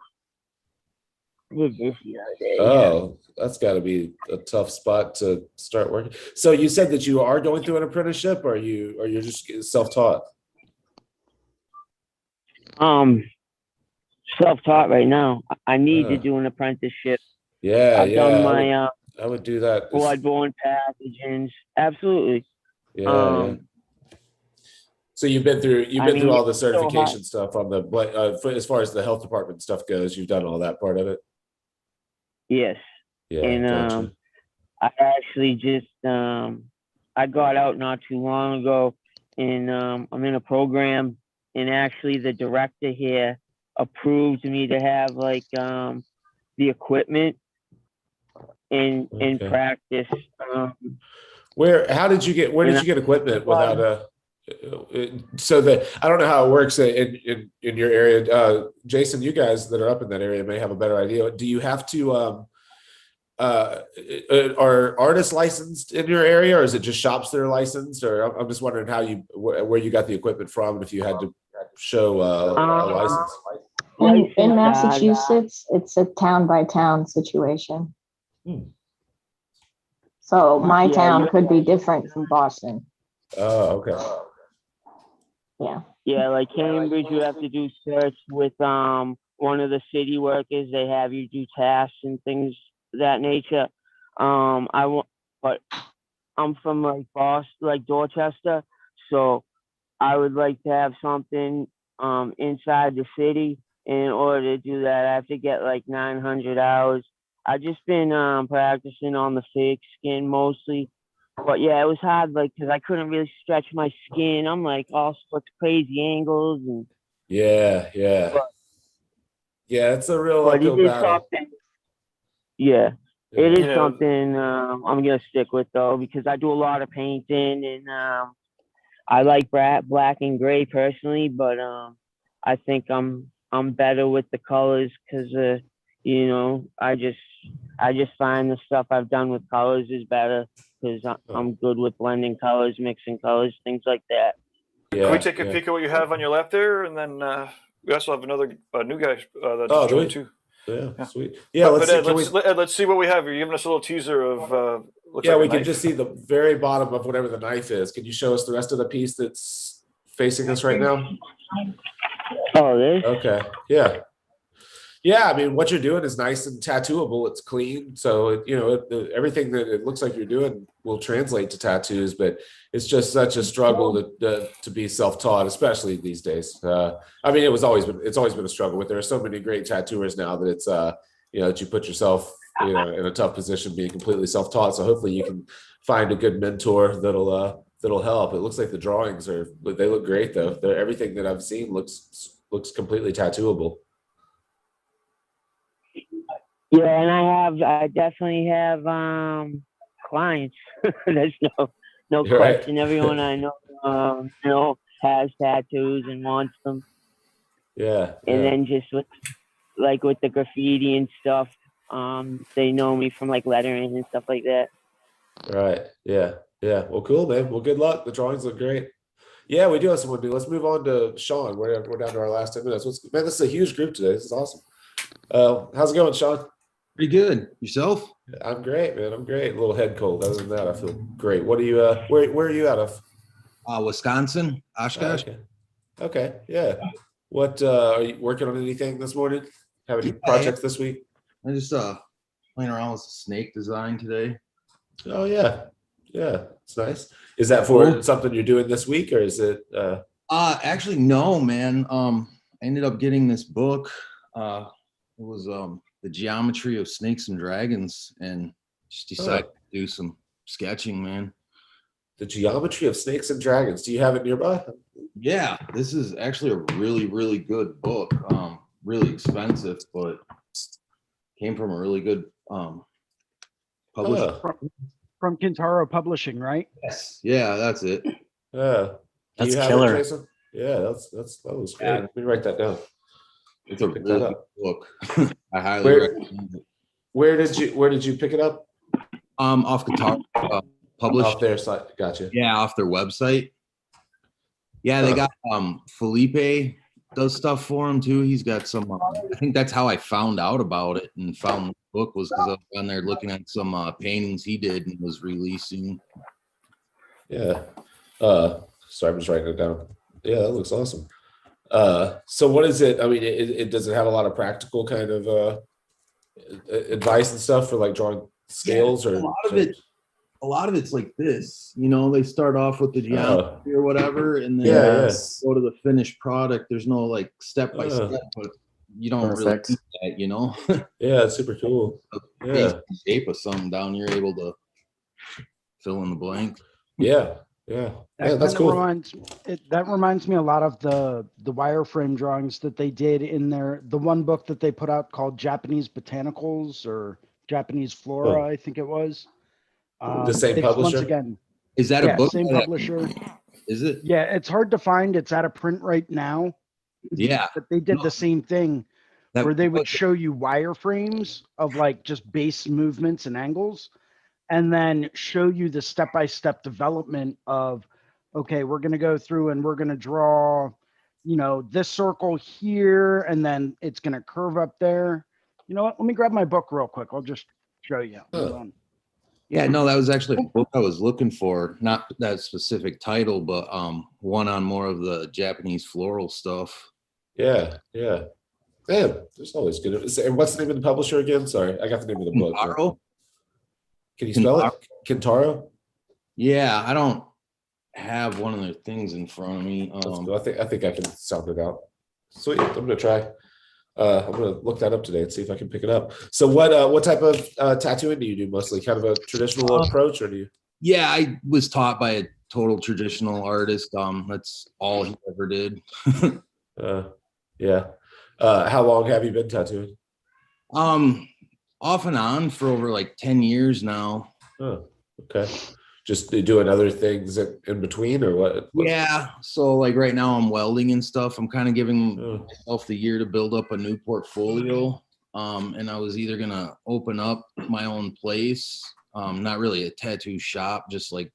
Did this the other day. Oh, that's got to be a tough spot to start working. So you said that you are going through an apprenticeship, or you're just self-taught? Self-taught right now. I need to do an apprenticeship. I've done my I would do that. Bloodborne pathogens. Absolutely. Yeah. So you've been through all the certification stuff on the as far as the health department stuff goes. You've done all that part of it. Yes. Yeah. And gotcha. I actually just I got out not too long ago, and I'm in a program, and actually the director here approved me to have like the equipment in practice. Where did you get equipment without a? So that I don't know how it works in your area. Jason, you guys that are up in that area may have a better idea. Do you have to are artists licensed in your area, or is it just shops that are licensed? Or I'm just wondering where you got the equipment from, and if you had to show a license. In Massachusetts, it's a town by town situation. So my town could be different from Boston. Oh, okay. Yeah, like Cambridge, you have to do search with one of the city workers. They have you do tasks and things of that nature. But I'm from like Boston, like Dorchester, so I would like to have something inside the city. In order to do that, I have to get like 900 hours. I've just been practicing on the fake skin mostly. But yeah, it was hard, like, because I couldn't really stretch my skin. I'm like all sorts of crazy angles and it's a real uphill battle. It is something I'm gonna stick with though, because I do a lot of painting, and I like black and gray personally, but I think I'm better with the colors because I just find the stuff I've done with colors is better. Because I'm good with blending colors, mixing colors, things like that. Can we take a peek at what you have on your lap there? And then we also have another new guy that's joined too. Yeah, sweet. Yeah, let's see what we have. You're giving us a little teaser of we can just see the very bottom of whatever the knife is. Can you show us the rest of the piece that's facing us right now? Oh, this? Okay. Yeah, I mean, what you're doing is nice and tattooable. It's clean, so everything that it looks like you're doing will translate to tattoos. But it's just such a struggle to be self-taught, especially these days. I mean, it's always been a struggle. But there are so many great tattooers now that it's that you put yourself in a tough position being completely self-taught. So hopefully you can find a good mentor that'll help. It looks like the drawings they look great though. Everything that I've seen looks completely tattooable. Yeah, and I definitely have clients. There's no question. Everyone I know has tattoos and wants them. Yeah. And then just with the graffiti and stuff, they know me from like lettering and stuff like that. Right. Yeah. Well, cool, man. Well, good luck. The drawings look great. Yeah, we do have someone new. Let's move on to Sean. We're down to our last 10 minutes. Man, this is a huge group today. This is awesome. How's it going, Sean? Pretty good. Yourself? I'm great, man. I'm great. A little head cold. Other than that, I feel great. What are you? Where are you out of? Wisconsin, Oshkosh. Okay. Yeah. What are you working on? Anything this morning? Have any projects this week? I just playing around with snake design today. Oh yeah. It's nice. Is that for something you're doing this week, or is it? Actually, no, man. I ended up getting this book it was the geometry of snakes and dragons, and just decided to do some sketching, man. The geometry of snakes and dragons. Do you have it nearby? Yeah, this is actually a really, really good book. Really expensive, but came from a really good publisher. From Kintaro Publishing, right? Yes, yeah, that's it. Yeah. Do That's you have killer. it, Jason? Yeah, that was great. Yeah. Let me write that down. It's a Pick really that good up. book. I highly Where- recommend it. Where did you pick it up? Off Guitar published. Off their site. Gotcha. Yeah, off their website. Yeah, they got Felipe does stuff for him too. He's got some. I think that's how I found out about it and found the book was because I was on there looking at some paintings he did and was releasing. Yeah. Sorry, I'm just writing it down. Yeah, that looks awesome. So what is it? I mean, it does it have a lot of practical kind of advice and stuff for like drawing scales or A lot of it's like this, you know, they start off with the geometry or whatever, and then go to the finished product. There's no like step by step, but you don't really need that, you know. Yeah, it's super cool. Yeah, shape of something down, you're able to fill in the blank. Yeah, that's cool. That reminds me a lot of the wireframe drawings that they did in the one book that they put out called Japanese Botanicals or Japanese Flora, I think it was. The same publisher? Once again, is that a book? Same publisher. Is it? Yeah, it's hard to find. It's out of print right now. Yeah. But they did the same thing where they would show you wireframes of like just base movements and angles, and then show you the step-by-step development of, okay, we're going to go through and we're going to draw, you know, this circle here, and then it's going to curve up there. You know what? Let me grab my book real quick. I'll just show you. Hold on. Yeah, no, that was actually a book I was looking for. Not that specific title, but one on more of the Japanese floral stuff. Yeah. Damn, there's always good. And what's the name of the publisher again? Sorry, I got the name of the book. Kintaro? Can you spell it? Kintaro? Yeah, I don't have one of their things in front of me. I think I can sound it out. Sweet. I'm gonna try. I'm gonna look that up today and see if I can pick it up. So what type of tattooing do you do mostly? Kind of a traditional approach, or do you? Yeah, I was taught by a total traditional artist. That's all he ever did. Yeah. How long have you been tattooing? Off and on for over like 10 years now. Oh, okay. Just doing other things in between, or what? Yeah. So like right now I'm welding and stuff. I'm kind of giving myself the year to build up a new portfolio. And I was either gonna open up my own place, not really a tattoo shop, just like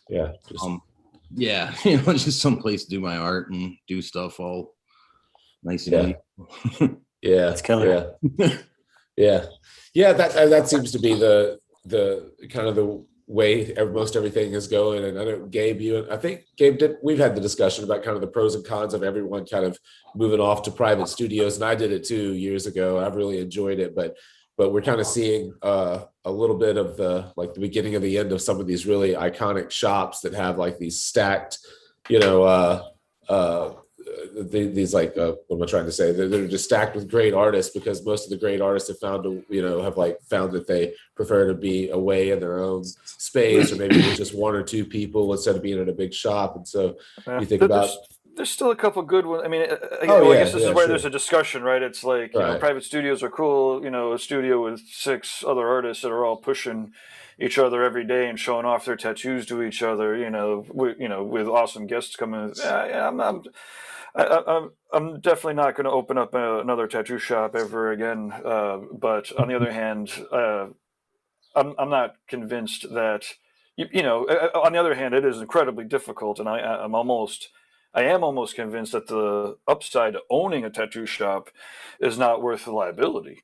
you know, just some place to do my art and do stuff all nice and neat. Yeah, That's killer. Yeah. That seems to be the kind of the way most everything is going. And I know I think Gabe we've had the discussion about kind of the pros and cons of everyone kind of moving off to private studios, and I did it 2 years ago. I've really enjoyed it, but we're kind of seeing a little bit of the beginning of the end of some of these really iconic shops that have like these stacked, you know, these like what am I trying to say? They're just stacked with great artists, because most of the great artists have found that they prefer to be away in their own space, or maybe with just one or two people instead of being at a big shop. And so you think about. There's still a couple good ones. I mean, I guess this is where there's a discussion, right? It's like, you know, private studios are cool. You know, a studio with 6 other artists that are all pushing each other every day and showing off their tattoos to each other. You know, with awesome guests coming. I'm definitely not going to open up another tattoo shop ever again. But on the other hand, I'm not convinced that. On the other hand, it is incredibly difficult, and I am almost convinced that the upside to owning a tattoo shop is not worth the liability.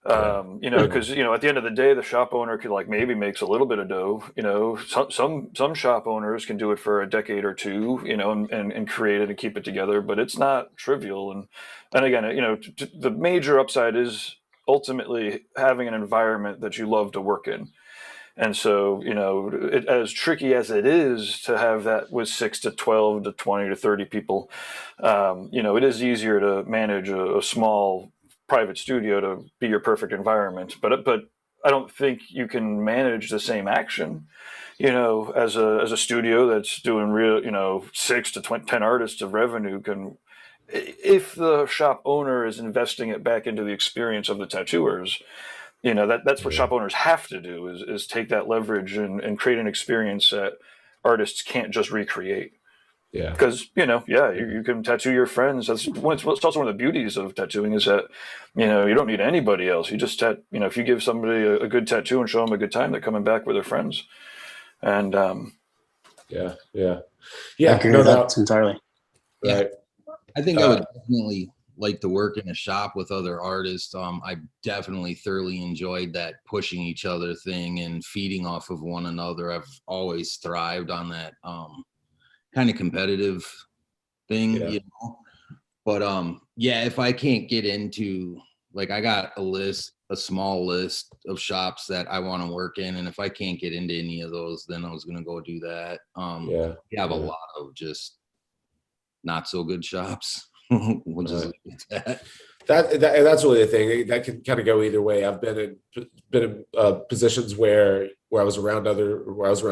Because at the end of the day, the shop owner could maybe makes a little bit of dough. Some shop owners can do it for a decade or two, and create it and keep it together, but it's not trivial. And again, the major upside is ultimately having an environment that you love to work in. And so, as tricky as it is to have that with 6 to 12 to 20 to 30 people, it is easier to manage a small private studio to be your perfect environment, but I don't think you can manage the same action, as a studio that's doing real, 6 to 10 artists of revenue can, if the shop owner is investing it back into the experience of the tattooers, that's what shop owners have to do is take that leverage and create an experience that artists can't just recreate. Yeah. Because, you can tattoo your friends. That's it's also one of the beauties of tattooing is that, you don't need anybody else. You just, if you give somebody a good tattoo and show them a good time, they're coming back with their friends. And, Yeah. I agree with that entirely. Right. I think I would definitely like to work in a shop with other artists. I definitely thoroughly enjoyed that pushing each other thing and feeding off of one another. I've always thrived on that kind of competitive thing, But if I can't get into, like, I got a small list of shops that I want to work in, and if I can't get into any of those, then I was gonna go do that. We have a lot of just not so good shops. We'll just leave it at that. That's really the thing that can kind of go either way. I've been in positions where I was around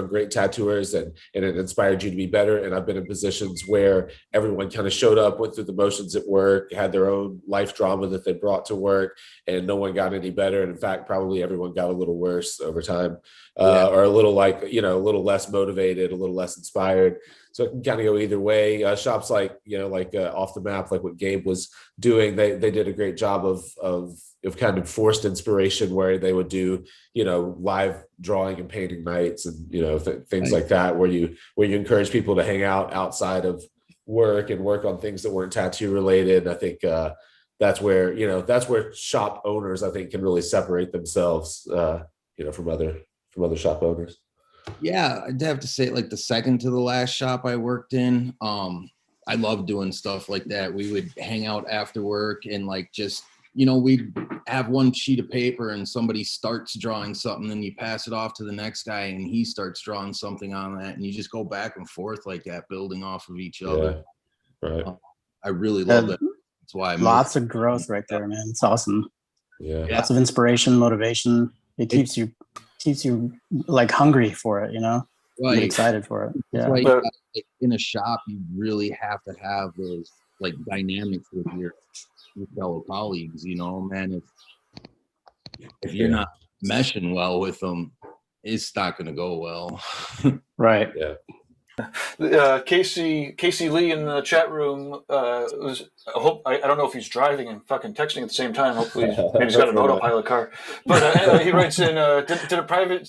great tattooers and it inspired you to be better. And I've been in positions where everyone kind of showed up, went through the motions at work, had their own life drama that they brought to work, and no one got any better. And in fact, probably everyone got a little worse over time, or a little a little less motivated, a little less inspired. So it can kind of go either way. Shops like Off the Map, like what Gabe was doing, they did a great job of kind of forced inspiration where they would do, live drawing and painting nights and, things like that, where you encourage people to hang out outside of work and work on things that weren't tattoo related. I think that's where shop owners, I think, can really separate themselves, from other shop owners. Yeah, I'd have to say, like, the second to the last shop I worked in, I love doing stuff like that. We would hang out after work and, like, just, we'd have one sheet of paper and somebody starts drawing something, and you pass it off to the next guy and he starts drawing something on that, and you just go back and forth like that, building off of each other. Right. I really love that. That's why lots of growth right there, man. It's awesome. Yeah. Lots of inspiration, motivation. It keeps you like hungry for it, Right. Get excited for it. Yeah. Like, in a shop, you really have to have those, like, dynamics with your fellow colleagues, man. If you're not meshing well with them, it's not going to go well. Right. Yeah. Casey Lee in the chat room I don't know if he's driving and fucking texting at the same time. Hopefully, maybe he's got an autopilot car. But he writes in, did a private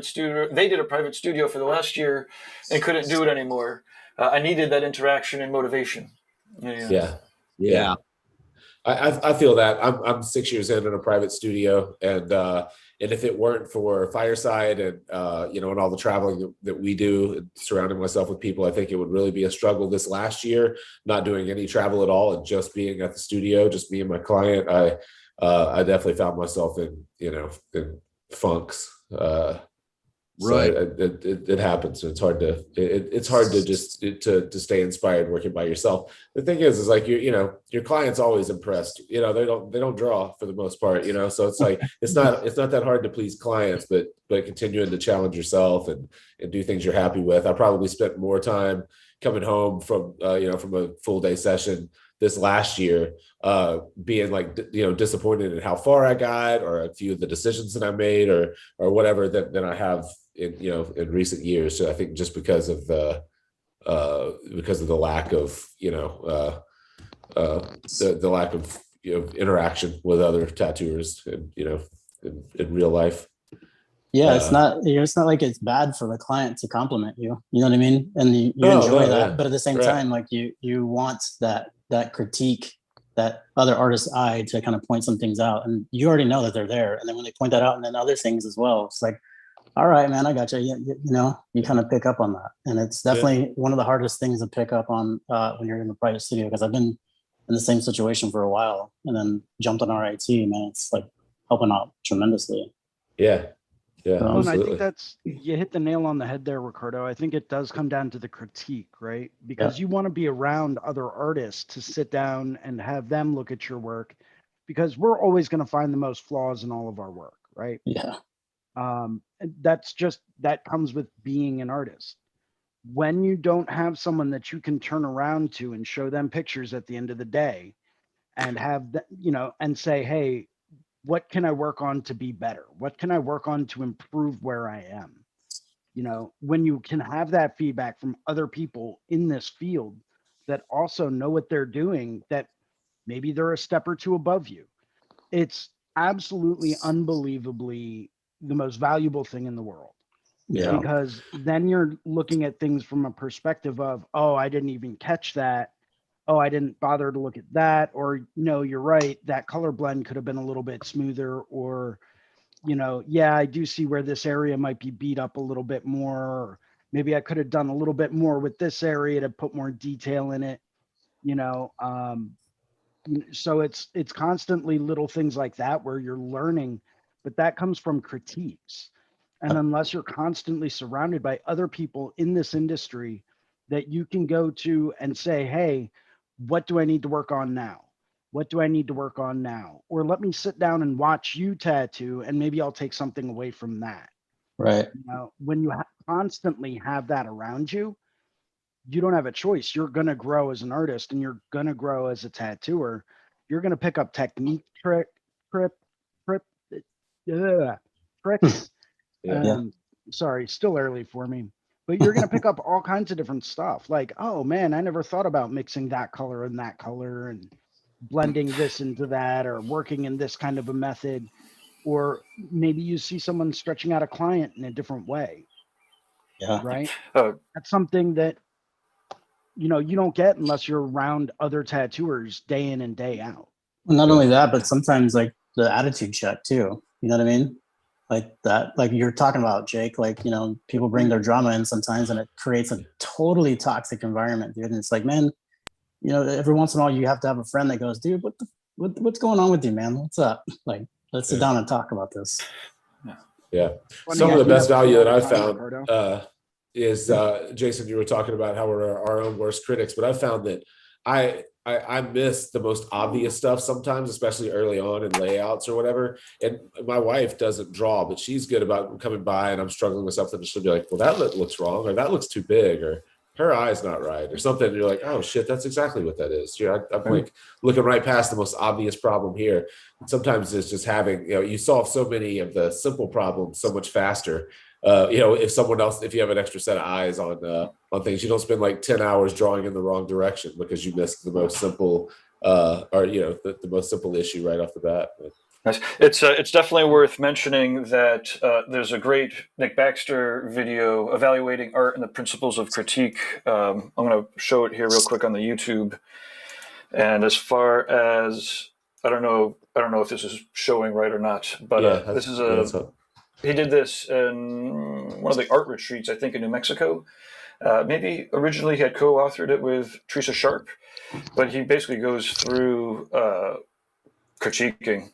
studio. They did a private studio for the last year and couldn't do it anymore. I needed that interaction and motivation. Yeah. I feel that I'm 6 years in a private studio, and if it weren't for Fireside and and all the traveling that we do, and surrounding myself with people, I think it would really be a struggle this last year, not doing any travel at all and just being at the studio, just me and my client. I definitely found myself in funks. Right. So it happens. It's hard to just to stay inspired working by yourself. The thing is like your client's always impressed. They don't draw for the most part. So it's like it's not that hard to please clients, but continuing to challenge yourself and do things you're happy with. I probably spent more time coming home from a full day session this last year, being disappointed in how far I got, or a few of the decisions that I made, or whatever than I have in recent years. So I think just because of the lack of the lack of interaction with other tattooers and in real life. Yeah, it's not like it's bad for the client to compliment you. You know what I mean? And you enjoy that, yeah. but at the same time, like you want that critique, that other artist's eye to kind of point some things out, and you already know that they're there. And then when they point that out, and then other things as well, it's like, all right, man, I got you. You kind of pick up on that, and it's definitely one of the hardest things to pick up on when you're in a private studio, because I've been in the same situation for a while, and then jumped on RIT, man. It's like helping out tremendously. Yeah. Well, and I absolutely. think you hit the nail on the head there, Ricardo. I think it does come down to the critique, right? Because you want to be around other artists to sit down and have them look at your work because we're always going to find the most flaws in all of our work, right? Yeah. And that comes with being an artist. When you don't have someone that you can turn around to and show them pictures at the end of the day and have that, and say, hey, what can I work on to be better? What can I work on to improve where I am? When you can have that feedback from other people in this field that also know what they're doing, that maybe they're a step or two above you, it's absolutely unbelievably the most valuable thing in the world. Yeah. Because then you're looking at things from a perspective of, oh, I didn't even catch that. Oh, I didn't bother to look at that. Or, no, you're right, that color blend could have been a little bit smoother. Or, yeah, I do see where this area might be beat up a little bit more. Or maybe I could have done a little bit more with this area to put more detail in it. So it's constantly little things like that where you're learning, but that comes from critiques. And unless you're constantly surrounded by other people in this industry that you can go to and say, hey, what do I need to work on now? What do I need to work on now? Or let me sit down and watch you tattoo, and maybe I'll take something away from that. Right. When you constantly have that around you, you don't have a choice. You're going to grow as an artist, and you're going to grow as a tattooer. You're going to pick up technique tricks. Sorry, still early for me, but you're going to pick up all kinds of different stuff. Like, oh man, I never thought about mixing that color and that color and blending this into that, or working in this kind of a method. Or maybe you see someone stretching out a client in a different way. Yeah. Right. That's something that, you don't get unless you're around other tattooers day in and day out. Well, not only that, but sometimes like the attitude check too. You know what I mean? Like that, like you're talking about, Jake, like, people bring their drama in sometimes and it creates a totally toxic environment, dude. And it's like, man, every once in a while you have to have a friend that goes, dude, what's going on with you, man? What's up? Like, let's sit down and talk about this. Yeah. Some of the best value that I've found is, Jason, you were talking about how we're our own worst critics, but I found that I miss the most obvious stuff sometimes, especially early on in layouts or whatever. And my wife doesn't draw, but she's good about coming by and I'm struggling with something. And she'll be like, well, that looks wrong, or that looks too big, or her eye's not right, or something. And you're like, oh shit, that's exactly what that is. I'm like looking right past the most obvious problem here. And sometimes it's just having, you solve so many of the simple problems so much faster. If you have an extra set of eyes on things, you don't spend like 10 hours drawing in the wrong direction because you missed the most simple the most simple issue right off the bat. Nice. It's definitely worth mentioning that there's a great Nick Baxter video evaluating art and the principles of critique. I'm going to show it here real quick on the YouTube. And as far as I don't know if this is showing right or not, but this is he did this in one of the art retreats, I think, in New Mexico. Maybe originally he had co-authored it with Teresa Sharp, but he basically goes through critiquing,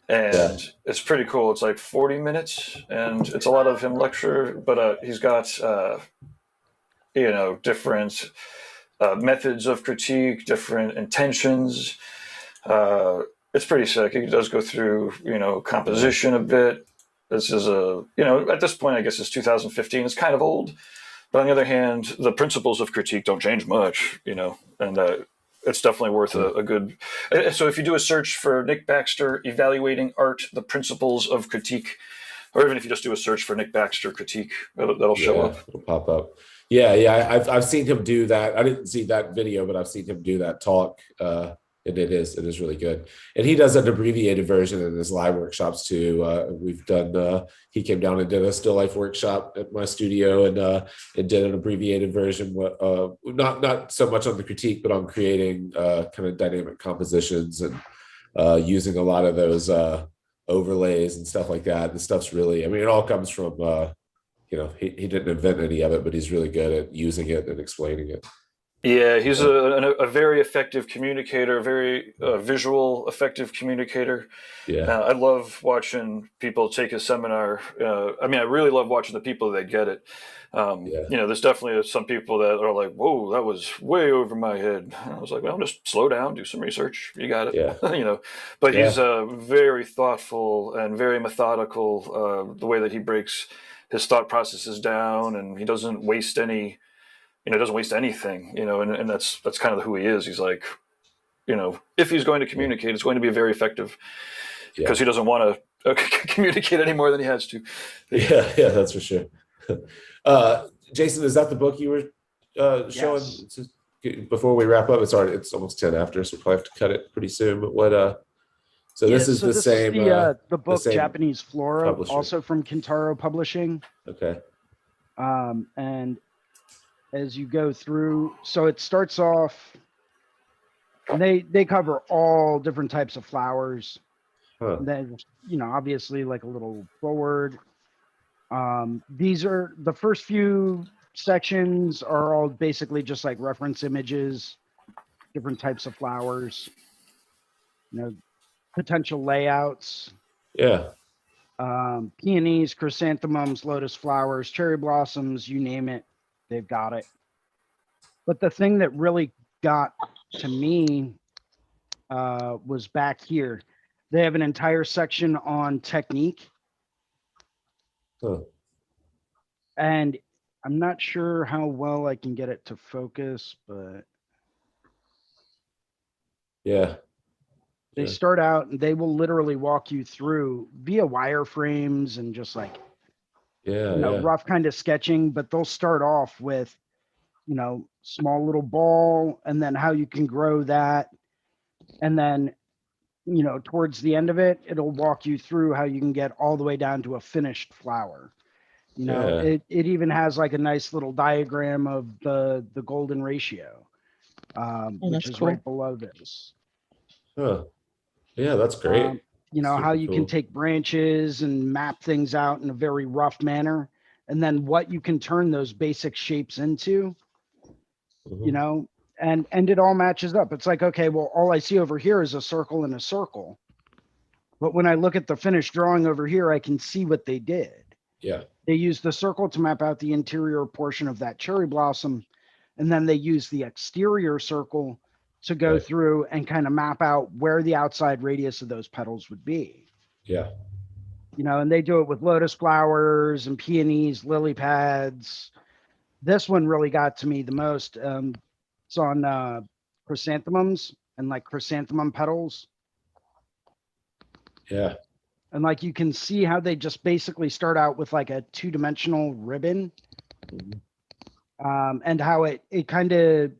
and it's pretty cool. It's like 40 minutes, and it's a lot of him lecture, but he's got different methods of critique, different intentions. It's pretty sick. He does go through composition a bit. This is at this point, I guess it's 2015. It's kind of old, but on the other hand, the principles of critique don't change much, and it's definitely worth a good. So if you do a search for Nick Baxter evaluating art, the principles of critique, or even if you just do a search for Nick Baxter critique, that'll show up. It'll pop up. Yeah. I've seen him do that. I didn't see that video, but I've seen him do that talk. And it is really good. And he does an abbreviated version in his live workshops too. We've done, he came down and did a still life workshop at my studio and did an abbreviated version, not so much on the critique, but on creating kind of dynamic compositions and using a lot of those overlays and stuff like that. The stuff's really, it all comes from, he didn't invent any of it, but he's really good at using it and explaining it. Yeah, he's a very effective communicator, very visual, effective communicator. Yeah. I love watching people take his seminar. I mean, I really love watching the people that get it. Yeah. You know, there's definitely some people that are like, "Whoa, that was way over my head." And I was like, "Well, just slow down, do some research. You got it." Yeah. You know, but Yeah. he's very thoughtful and very methodical. The way that he breaks his thought processes down, and he doesn't waste any. You know, doesn't waste anything. You know, and that's kind of who he is. He's like, you know, if he's going to communicate, it's going to be very effective because he doesn't want to communicate any more than he has to. Yeah, that's for sure. Jason, is that the book you were showing? Yes. Before we wrap up, it's almost 10 after, so we'll probably have to cut it pretty soon. But what? So this is the same. The book same Japanese Flora, publisher. also from Kintaro Publishing. Okay. And as you go through, so it starts off. They cover all different types of flowers. Huh. Then, you know, obviously like a little forward. These are the first few sections are all basically just like reference images, different types of flowers, you know, potential layouts. Yeah. Peonies, chrysanthemums, lotus flowers, cherry blossoms, you name it, they've got it. But the thing that really got to me was back here. They have an entire section on technique. Huh. And I'm not sure how well I can get it to focus, but Yeah. they start out and they will literally walk you through via wireframes and just like, rough kind of sketching, but they'll start off with, you know, small little ball and then how you can grow that. And then, you know, towards the end of it, it'll walk you through how you can get all the way down to a finished flower. You know, it even has like a nice little diagram of the golden ratio, which is cool. Right below this. Huh. Yeah, that's great. You know, Super how you cool. can take branches and map things out in a very rough manner, and then what you can turn those basic shapes into, you know, and it all matches up. It's like, okay, well, all I see over here is a circle and a circle. But when I look at the finished drawing over here, I can see what they did. Yeah. They used the circle to map out the interior portion of that cherry blossom. And then they use the exterior circle to go through and kind of map out where the outside radius of those petals would be. Yeah. You know, and they do it with lotus flowers and peonies, lily pads. This one really got to me the most. It's on chrysanthemums and like chrysanthemum petals. Yeah. And like you can see how they just basically start out with like a two-dimensional ribbon. And how it kind of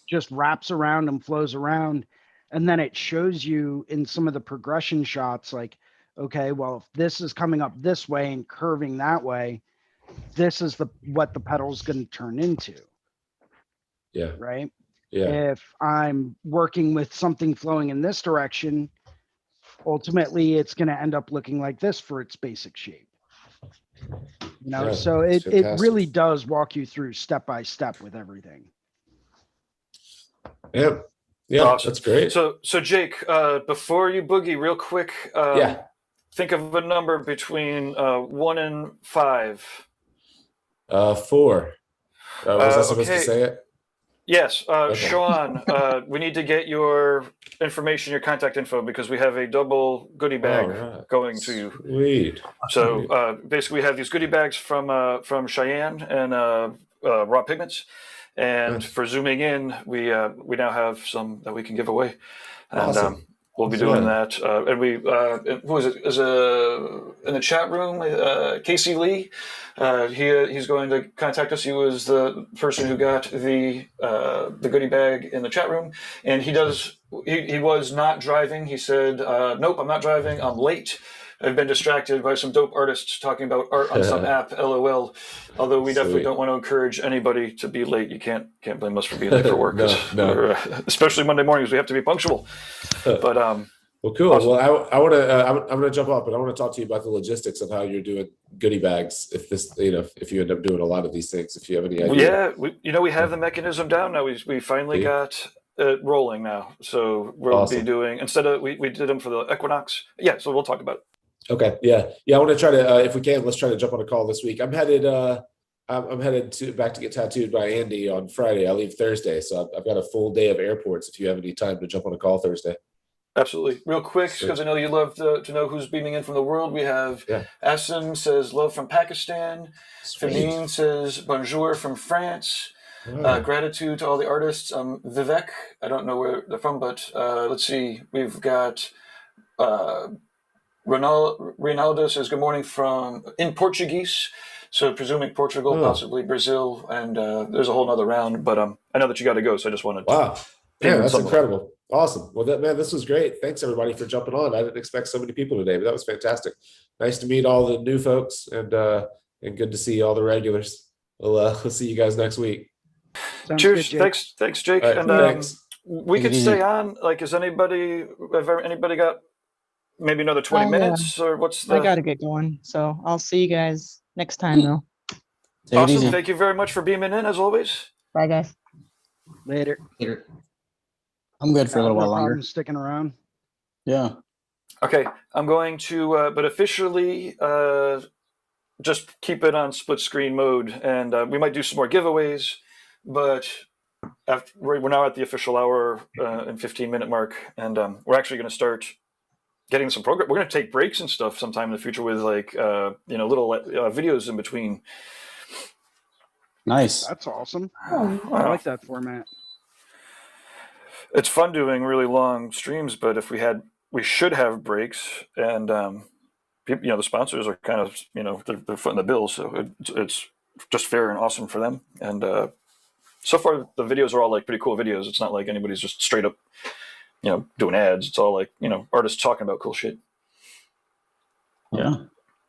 just wraps around and flows around. And then it shows you in some of the progression shots, like, okay, well, if this is coming up this way and curving that way, this is what the petal's going to turn into. Yeah. Right. Yeah. If I'm working with something flowing in this direction, ultimately it's going to end up looking like this for its basic shape. You know, so it really does walk you through step by step with everything. Yeah. Yeah. Awesome. That's great. So Jake, before you boogie real quick, think of a number between 1 and 5. 4. Was I supposed to say it? Yes. Sean, we need to get your information, your contact info, because we have a double goodie bag going to you. Sweet. So basically we have these goodie bags from Cheyenne and Raw Pigments. And for zooming in, we now have some that we can give away. And awesome. We'll be doing that. And we, who was it? Is in the chat room, Casey Lee. He's going to contact us. He was the person who got the goodie bag in the chat room, and he was not driving. He said, "Nope, I'm not driving. I'm late. I've been distracted by some dope artists talking about art on some app, LOL." Although we definitely don't want to encourage anybody to be late. You can't blame us for being late for work. No. Especially Monday mornings, we have to be punctual. But Well, cool. Awesome. Well, I want to. I'm going to jump off, but I want to talk to you about the logistics of how you're doing goodie bags. If this, if you end up doing a lot of these things, if you have any idea. Yeah, we have the mechanism down now. We finally got it rolling now. So we'll be doing, instead of we did them for the equinox. Yeah, so we'll talk about it. Okay. Yeah. I want to try to, if we can, let's try to jump on a call this week. I'm headed. I'm headed back to get tattooed by Andy on Friday. I leave Thursday, so I've got a full day of airports. If you have any time to jump on a call Thursday. Absolutely. Real quick, because I know you love to know who's beaming in from the world. We have Asim says love from Pakistan. Fabine says bonjour from France. Gratitude to all the artists. Vivek, I don't know where they're from, but let's see. We've got Ronaldo says good morning from in Portuguese. So presuming Portugal, possibly Brazil, and there's a whole nother round. But I know that you got to go, so I just wanted to. Wow. Yeah, that's incredible. Awesome. Well, this was great. Thanks everybody for jumping on. I didn't expect so many people today, but that was fantastic. Nice to meet all the new folks, and good to see all the regulars. We'll see you guys next week. Sounds Cheers. good, Jake. Thanks, Jake. Right, and thanks. we could stay on. Like, has anybody got maybe another 20 minutes, or what's the? I gotta get going, so I'll see you guys next time, though. Awesome. Thank you very much for beaming in, as always. Bye, guys. Later. I'm good for a little while longer. Problem sticking around. Yeah. Okay, I'm going to, but officially, just keep it on split screen mode, and we might do some more giveaways, but we're now at the official hour and 15-minute mark, and we're actually going to start getting some program. We're going to take breaks and stuff sometime in the future with like little videos in between. Nice. That's awesome. Oh, I like that format. It's fun doing really long streams, but if we should have breaks, and the sponsors are kind of they're footing the bill, so it's just fair and awesome for them. And so far the videos are all like pretty cool videos. It's not like anybody's just straight up doing ads. It's all like artists talking about cool shit. Yeah.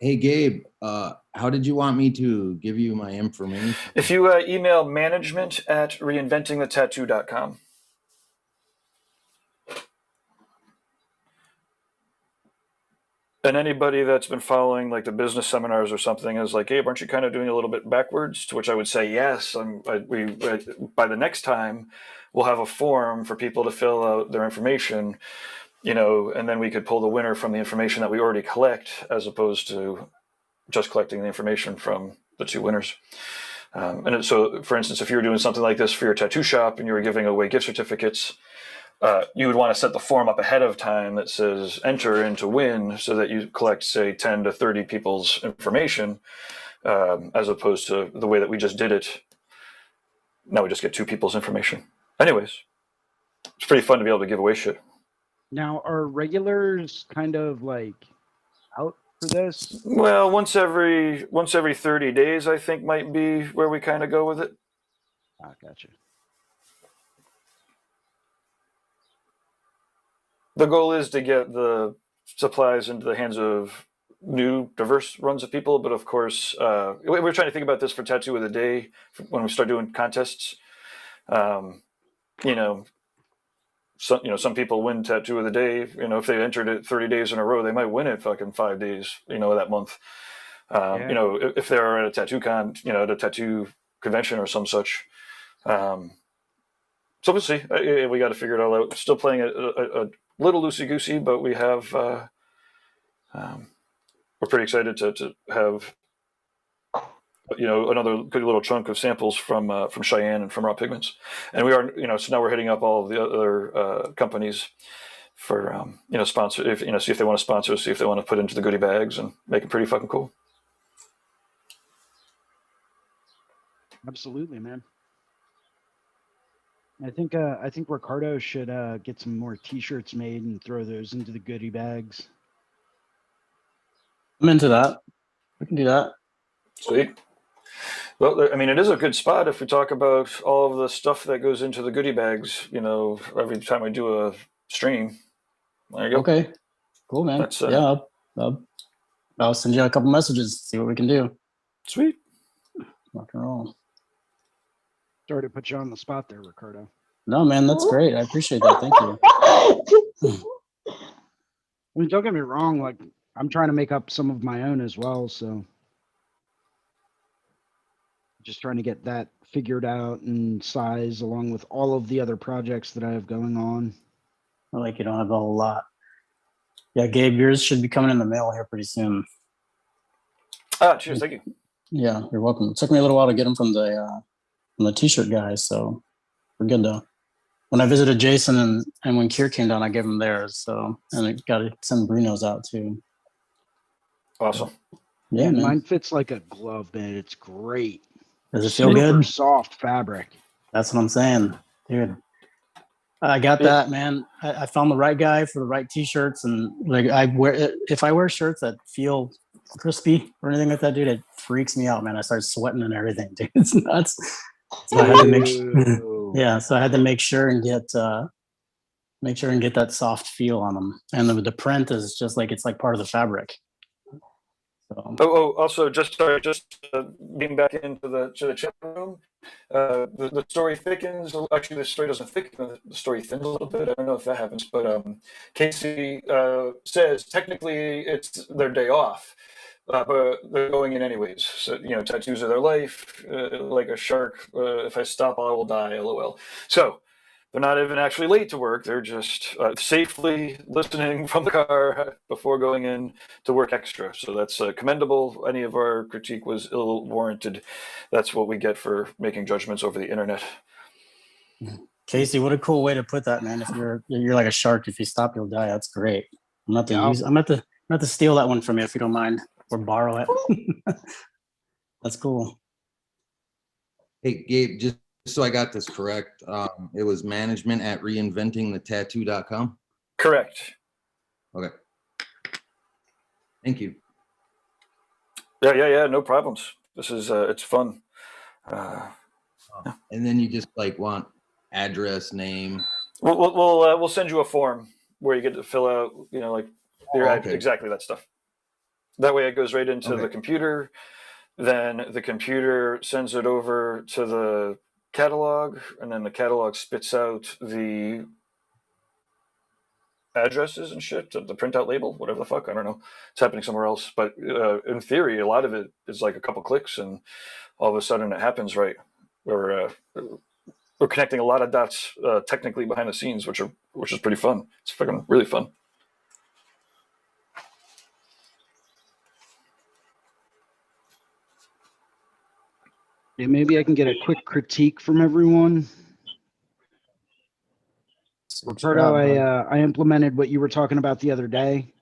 Hey Gabe, how did you want me to give you my information? If you email management@reinventingthetattoo.com. And anybody that's been following like the business seminars or something is like, Gabe, aren't you kind of doing a little bit backwards? To which I would say, yes. By the next time, we'll have a form for people to fill out their information, and then we could pull the winner from the information that we already collect, as opposed to just collecting the information from the two winners. So, for instance, if you were doing something like this for your tattoo shop and you were giving away gift certificates, you would want to set the form up ahead of time that says enter in to win, so that you collect, say, 10 to 30 people's information, as opposed to the way that we just did it. Now we just get 2 people's information. Anyways, it's pretty fun to be able to give away shit. Now, are regulars kind of like out for this? Well, once every 30 days, I think might be where we kind of go with it. Ah, gotcha. The goal is to get the supplies into the hands of new, diverse runs of people. But of course, we're trying to think about this for Tattoo of the Day when we start doing contests. Some people win Tattoo of the Day. If they entered it 30 days in a row, they might win it fucking 5 days, that month. If they're at a tattoo at a tattoo convention or some such. So we'll see. We got to figure it all out. Still playing a little loosey-goosey, but we have we're pretty excited to have another good little chunk of samples from Cheyenne and from Raw Pigments, and we are so now we're hitting up all of the other companies for sponsor, if see if they want to sponsor, see if they want to put into the goodie bags and make it pretty fucking cool. Absolutely, man. I think Ricardo should get some more T-shirts made and throw those into the goodie bags. I'm into that. We can do that. Sweet. Well, I mean, it is a good spot if we talk about all of the stuff that goes into the goodie bags. Every time we do a stream. There you go. Okay. Cool, man. That's, I'll send you a couple messages. See what we can do. Sweet. Rock and roll. Sorry to put you on the spot there, Ricardo. No, man, that's great. I appreciate that. Thank you. I mean, don't get me wrong, like I'm trying to make up some of my own as well, so just trying to get that figured out and size along with all of the other projects that I have going on. I like you don't have a whole lot. Yeah, Gabe, yours should be coming in the mail here pretty soon. Cheers, thank you. Yeah, you're welcome. It took me a little while to get them from the t-shirt guys, so we're good though. When I visited Jason and when Kier came down, I gave him theirs. So, and I got to send Bruno's out too. Awesome. Yeah, man. Mine fits like a glove, man. It's great. Does it feel Super good? soft fabric. That's what I'm saying, dude. I got that, man. I found the right guy for the right t-shirts, and like if I wear shirts that feel crispy or anything like that, dude, it freaks me out, man. I start sweating and everything, dude. It's nuts. So I had to make yeah, so I had to make sure and get that soft feel on them. And the print is just like it's like part of the fabric. So. Also, just being back into the chat room, the story thickens. Actually, the story doesn't thicken. The story thins a little bit. I don't know if that happens, but Casey says technically it's their day off, but they're going in anyways. So tattoos are their life. Like a shark, if I stop, I will die. LOL. So. They're not even actually late to work. They're just safely listening from the car before going in to work extra. So that's commendable. Any of our critique was ill-warranted. That's what we get for making judgments over the internet. Casey, what a cool way to put that, man. If you're like a shark, if you stop, you'll die. That's great. I'm not to steal that one from you if you don't mind, or borrow it. That's cool. Hey, Gabe, just so I got this correct, it was management at reinventingthetattoo.com. Correct. Okay. Thank you. Yeah. No problems. This is it's fun. And then you just like want address, name. We'll send you a form where you get to fill out, like your address, exactly that stuff. That way it goes right into the computer. Then the computer sends it over to the catalog, and then the catalog spits out the addresses and shit, the printout label, whatever the fuck. I don't know. It's happening somewhere else. But in theory, a lot of it is like a couple clicks, and all of a sudden it happens right. We're connecting a lot of dots technically behind the scenes, which is pretty fun. It's fucking really fun. Yeah, maybe I can get a quick critique from everyone. Ricardo, I implemented what you were talking about the other day.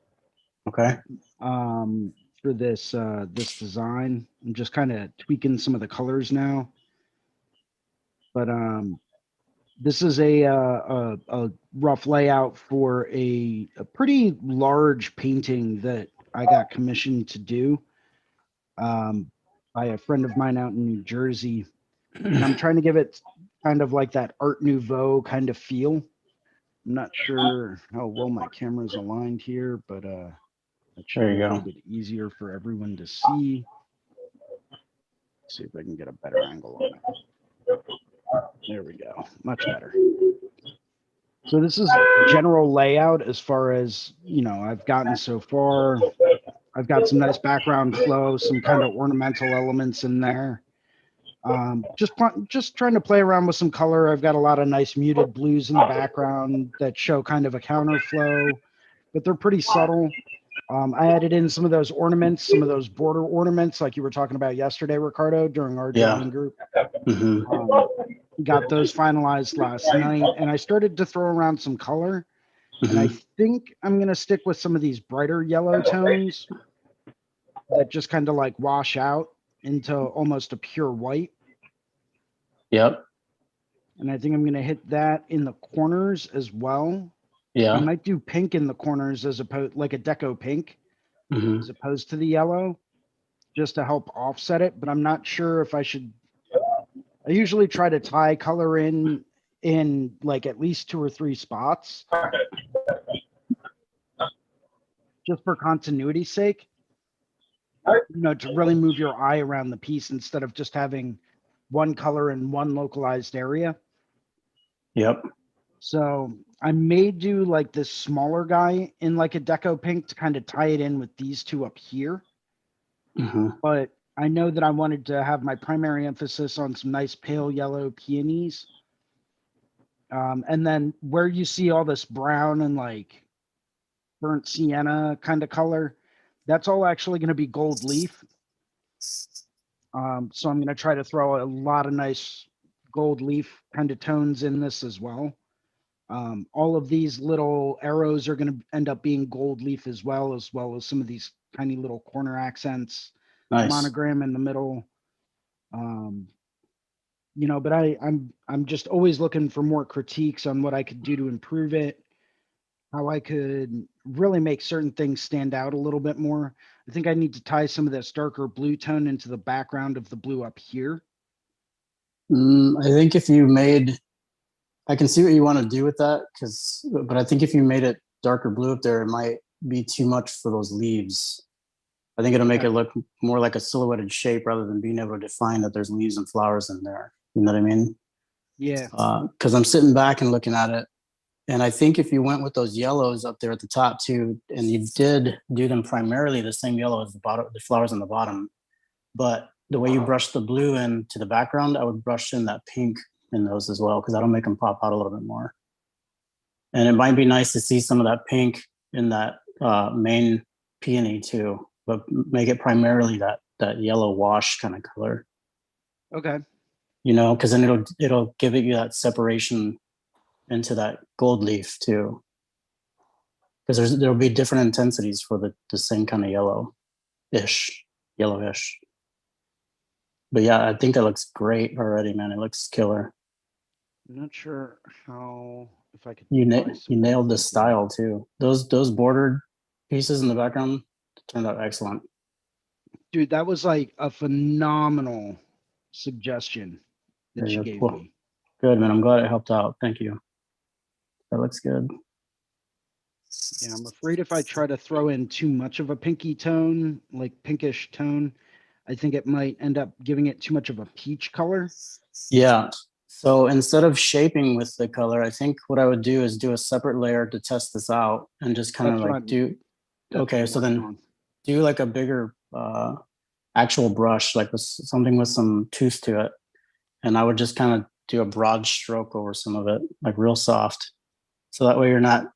Okay. For this design, I'm just kind of tweaking some of the colors now. But this is a rough layout for a pretty large painting that I got commissioned to do by a friend of mine out in New Jersey. And I'm trying to give it kind of like that Art Nouveau kind of feel. I'm not sure how well my camera's aligned here, but that should be a little bit easier for everyone to see. Let's see if I can get a better angle on it. There we go. Much better. So this is general layout as far as, I've gotten so far. I've got some nice background flow, some kind of ornamental elements in there. Just trying to play around with some color. I've got a lot of nice muted blues in the background that show kind of a counterflow, but they're pretty subtle. I added in some of those ornaments, some of those border ornaments like you were talking about yesterday, Ricardo, during our drawing group. Got those finalized last night, and I started to throw around some color. And I think I'm going to stick with some of these brighter yellow tones that just kind of like wash out into almost a pure white. Yep. And I think I'm going to hit that in the corners as well. Yeah. I might do pink in the corners as opposed, like a deco pink, as opposed to the yellow, just to help offset it. But I'm not sure if I should. I usually try to tie color in like at least 2 or 3 spots, just for continuity's sake. To really move your eye around the piece instead of just having one color in one localized area. Yep. So I may do like this smaller guy in like a deco pink to kind of tie it in with these two up here. But I know that I wanted to have my primary emphasis on some nice pale yellow peonies. And then where you see all this brown and like burnt sienna kind of color, that's all actually going to be gold leaf. So I'm going to try to throw a lot of nice gold leaf kind of tones in this as well. All of these little arrows are going to end up being gold leaf as well as some of these tiny little corner accents, monogram in the middle. You know, but I'm just always looking for more critiques on what I could do to improve it, how I could really make certain things stand out a little bit more. I think I need to tie some of this darker blue tone into the background of the blue up here. I think if you made, I can see what you want to do with that, but I think if you made it darker blue up there, it might be too much for those leaves. I think it'll make it look more like a silhouetted shape rather than being able to define that there's leaves and flowers in there. You know what I mean? Yeah. Because I'm sitting back and looking at it, and I think if you went with those yellows up there at the top too, and you did do them primarily the same yellow as the bottom, the flowers on the bottom, but the way you brush the blue into the background, I would brush in that pink in those as well, because that'll make them pop out a little bit more. And it might be nice to see some of that pink in that main peony too, but make it primarily that yellow wash kind of color. Okay. You know, because then it'll give you that separation into that gold leaf too. Because there'll be different intensities for the same kind of yellowish. But yeah, I think that looks great already, man. It looks killer. I'm not sure how, if I could. You nailed the style too. Those bordered pieces in the background turned out excellent. Dude, that was like a phenomenal suggestion that you gave me. Good, man. I'm glad it helped out. Thank you. That looks good. Yeah, I'm afraid if I try to throw in too much of a pinky tone, like pinkish tone, I think it might end up giving it too much of a peach color. Yeah. So instead of shaping with the color, I think what I would do is do a separate layer to test this out and just kind of like do. Okay, so then do like a bigger actual brush, like with something with some tooth to it. And I would just kind of do a broad stroke over some of it, like real soft. So that way you're not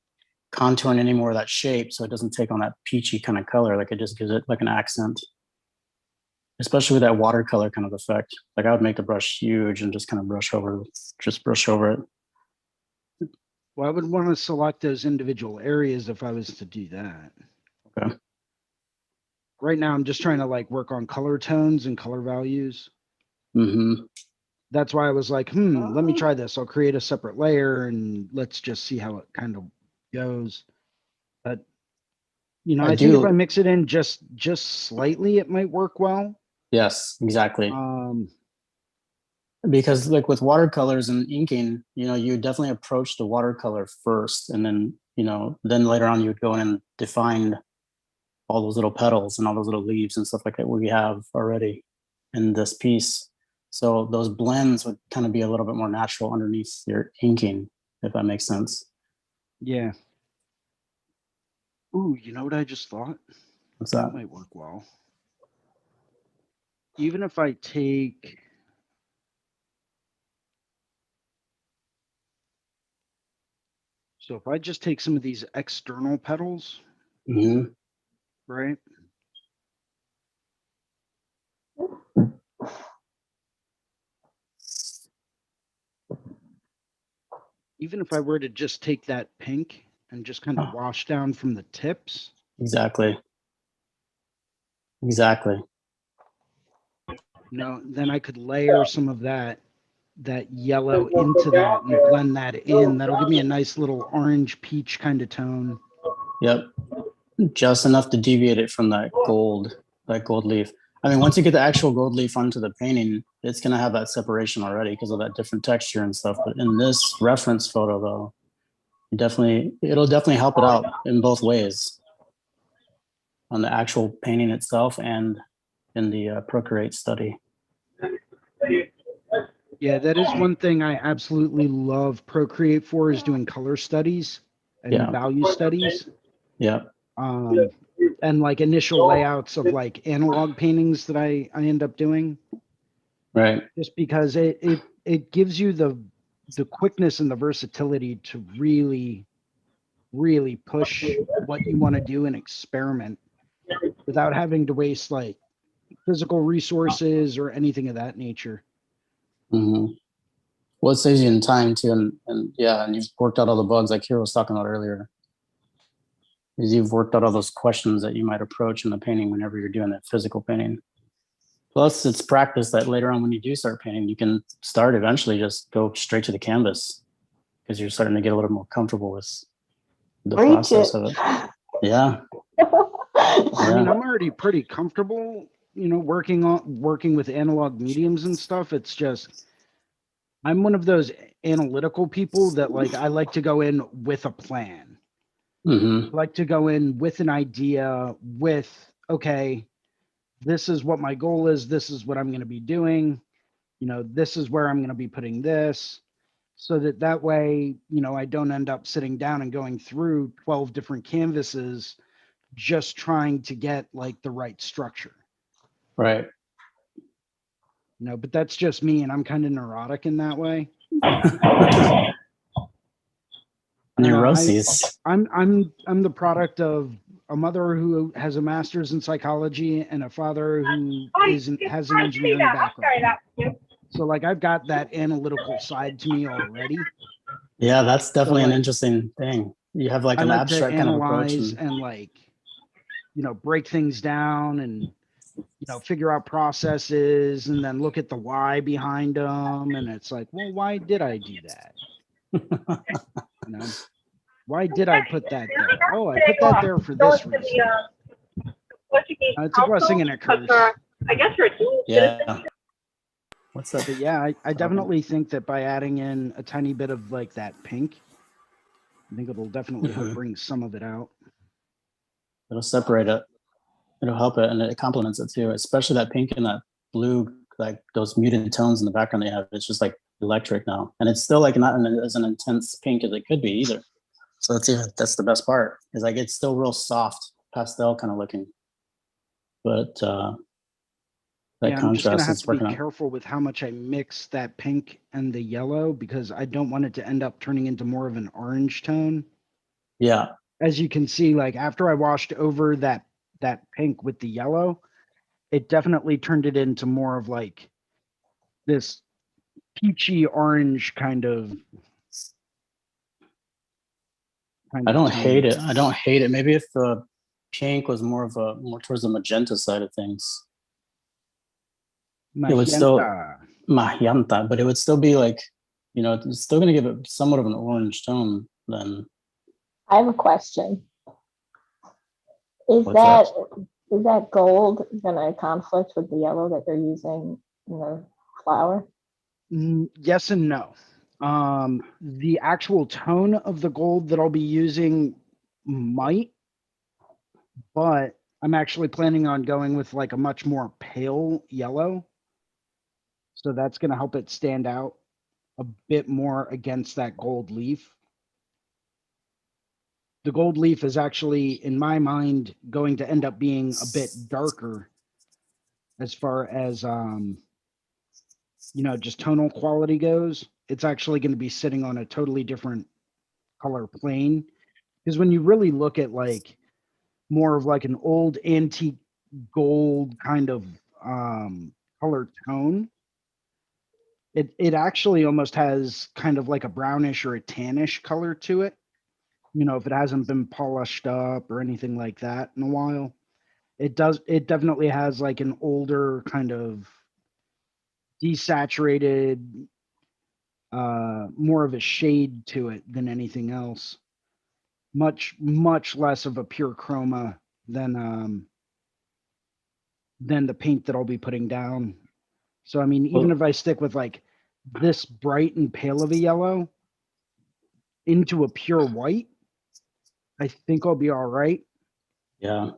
contouring any more of that shape, so it doesn't take on that peachy kind of color. Like it just gives it like an accent, especially with that watercolor kind of effect. Like I would make the brush huge and just kind of brush over it. Well, I would want to select those individual areas if I was to do that. Okay. Right now, I'm just trying to like work on color tones and color values. That's why I was like, let me try this. I'll create a separate layer and let's just see how it kind of goes. But you know, I think if I mix it in just slightly, it might work well. Yes, exactly. Because like with watercolors and inking, you know, you definitely approach the watercolor first, and then, you know, then later on you would go in and define all those little petals and all those little leaves and stuff like that we have already in this piece. So those blends would kind of be a little bit more natural underneath your inking, if that makes sense. Yeah. Ooh, you know what I just thought? What's that? That might work well. Even if I take... So if I just take some of these external petals, right? Even if I were to just take that pink and just kind of wash down from the tips. Exactly. No, then I could layer some of that yellow into that and blend that in. That'll give me a nice little orange peach kind of tone. Yep. Just enough to deviate it from that gold leaf. I mean, once you get the actual gold leaf onto the painting, it's going to have that separation already because of that different texture and stuff. But in this reference photo, though, it'll definitely help it out in both ways, on the actual painting itself and in the Procreate study. Yeah, that is one thing I absolutely love Procreate for, is doing color studies and Yeah. value studies. Yeah. And like initial layouts of like analog paintings that I end up doing, Right. just because it gives you the quickness and the versatility to really push what you want to do and experiment without having to waste like physical resources or anything of that nature. Mm-hmm. Well, it saves you in time too, and yeah, and you've worked out all the bugs like Kira was talking about earlier. Is you've worked out all those questions that you might approach in the painting whenever you're doing that physical painting. Plus, it's practice that later on when you do start painting, you can start eventually just go straight to the canvas because you're starting to get a little more comfortable with the process of it. Yeah. I mean, I'm already pretty comfortable, you know, working with analog mediums and stuff. It's just I'm one of those analytical people that like I like to go in with a plan. Mm-hmm. I like to go in with an idea with, okay, this is what my goal is. This is what I'm going to be doing. You know, this is where I'm going to be putting this, so that way, you know, I don't end up sitting down and going through 12 different canvases just trying to get like the right structure. Right. You know, but that's just me, and I'm kind of neurotic in that way. Neuroses. I'm the product of a mother who has a master's in psychology and a father who has an engineering background. So like I've got that analytical side to me already. Yeah, that's definitely So, an like, interesting thing. You have like I an like abstract to kind of approach. analyze and like, you know, break things down and, you know, figure out processes and then look at the why behind them. And it's like, well, why did I do that? You know, why did I put that there? Oh, I put that there for this reason. It's a blessing and a curse. Yeah. What's that? But yeah, I definitely think that by adding in a tiny bit of like that pink, I think it'll definitely help bring some of it out. It'll separate it. It'll help it, and it complements it too. Especially that pink and that blue, like those muted tones in the background they have. It's just like electric now, and it's still like not as an intense pink as it could be either. So that's the best part. Is like it's still real soft pastel kind of looking, but that I'm just gonna contrast have is to be working out. careful with how much I mix that pink and the yellow because I don't want it to end up turning into more of an orange tone. Yeah. As you can see, like after I washed over that pink with the yellow, it definitely turned it into more of like this peachy orange kind of I don't tone. hate it. I don't hate it. Maybe if the pink was more towards the magenta side of things, it would still magenta, but it would still be like, you know, it's still going to give it somewhat of an orange tone. Then I have a question. Is that gold gonna conflict with the yellow that they're using in the flower? Yes and no. The actual tone of the gold that I'll be using might, but I'm actually planning on going with like a much more pale yellow. So that's going to help it stand out a bit more against that gold leaf. The gold leaf is actually, in my mind, going to end up being a bit darker as far as, you know, just tonal quality goes. It's actually going to be sitting on a totally different color plane. Because when you really look at like more of like an old antique gold kind of color tone, it actually almost has kind of like a brownish or a tannish color to it. You know, if it hasn't been polished up or anything like that in a while, it definitely has like an older kind of desaturated, more of a shade to it than anything else. Much less of a pure chroma than the paint that I'll be putting down. So I mean, even if I stick with like this bright and pale of a yellow into a pure white, I think I'll be all right. Yeah.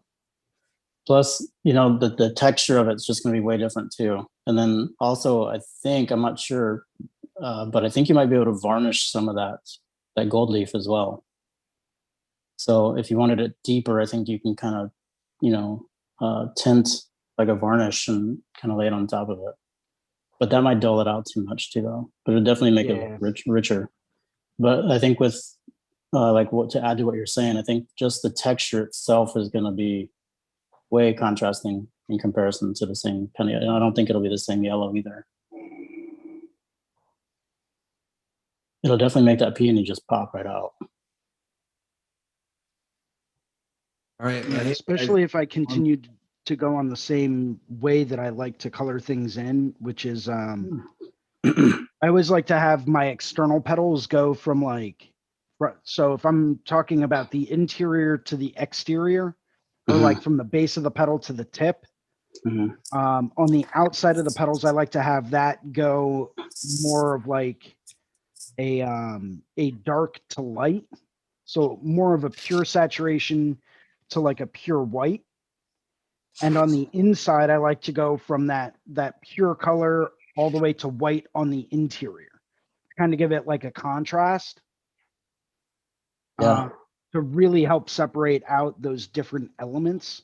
Plus, the texture of it's just going to be way different too. And then also, I'm not sure, but I think you might be able to varnish some of that gold leaf as well. So if you wanted it deeper, I think you can kind of, tint like a varnish and kind of lay it on top of it. But that might dull it out too much too, though. But it would definitely make it richer. But I think with to add to what you're saying, I think just the texture itself is going to be way contrasting in comparison to the same penny. And I don't think it'll be the same yellow either. It'll definitely make that peony just pop right out. All right. Yeah, especially if I continued to go on the same way that I like to color things in, which is I always like to have my external petals go from so if I'm talking about the interior to the exterior, or like from the base of the petal to the tip, on the outside of the petals, I like to have that go more of like a dark to light. So more of a pure saturation to like a pure white. And on the inside, I like to go from that pure color all the way to white on the interior, kind of give it like a contrast. To really help separate out those different elements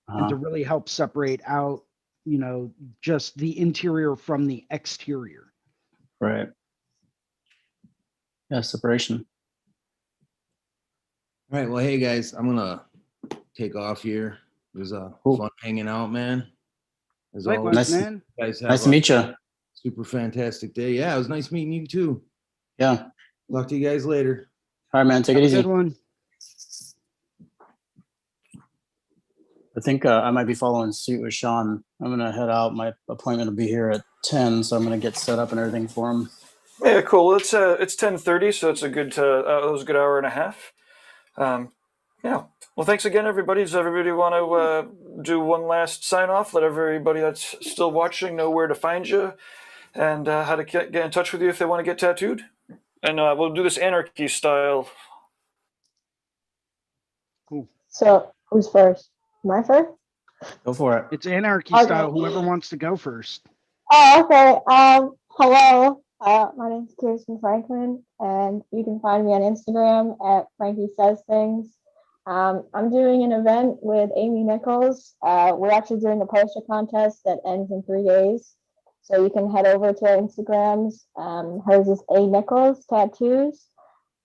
and to really help separate out, just the interior from the exterior. Right. Yeah, separation. All right. Well, hey guys, I'm gonna take off here. It was fun hanging out, man. As Likewise, always, man. you guys have Nice to meet you. Super fantastic day. Yeah, it was nice meeting you too. Yeah. Talk to you guys later. All right, man. Take it easy. Good one. I think I might be following suit with Sean. I'm gonna head out. My appointment will be here at 10, so I'm gonna get set up and everything for him. Yeah, cool. It's 10:30, so it's a good it was a good hour and a half. Yeah. Well, thanks again, everybody. Does everybody want to do one last sign off? Let everybody that's still watching know where to find you and how to get in touch with you if they want to get tattooed. And we'll do this anarchy style. Cool. So who's first? Am I first? Go for it. It's anarchy Okay. style. Whoever wants to go first. Oh, okay. Hello. My name's Kirsten Franklin, and you can find me on Instagram at Frankie Says Things. I'm doing an event with Amy Nichols. We're actually doing a poster contest that ends in 3 days. So you can head over to our Instagrams. Hers is A Nichols Tattoos.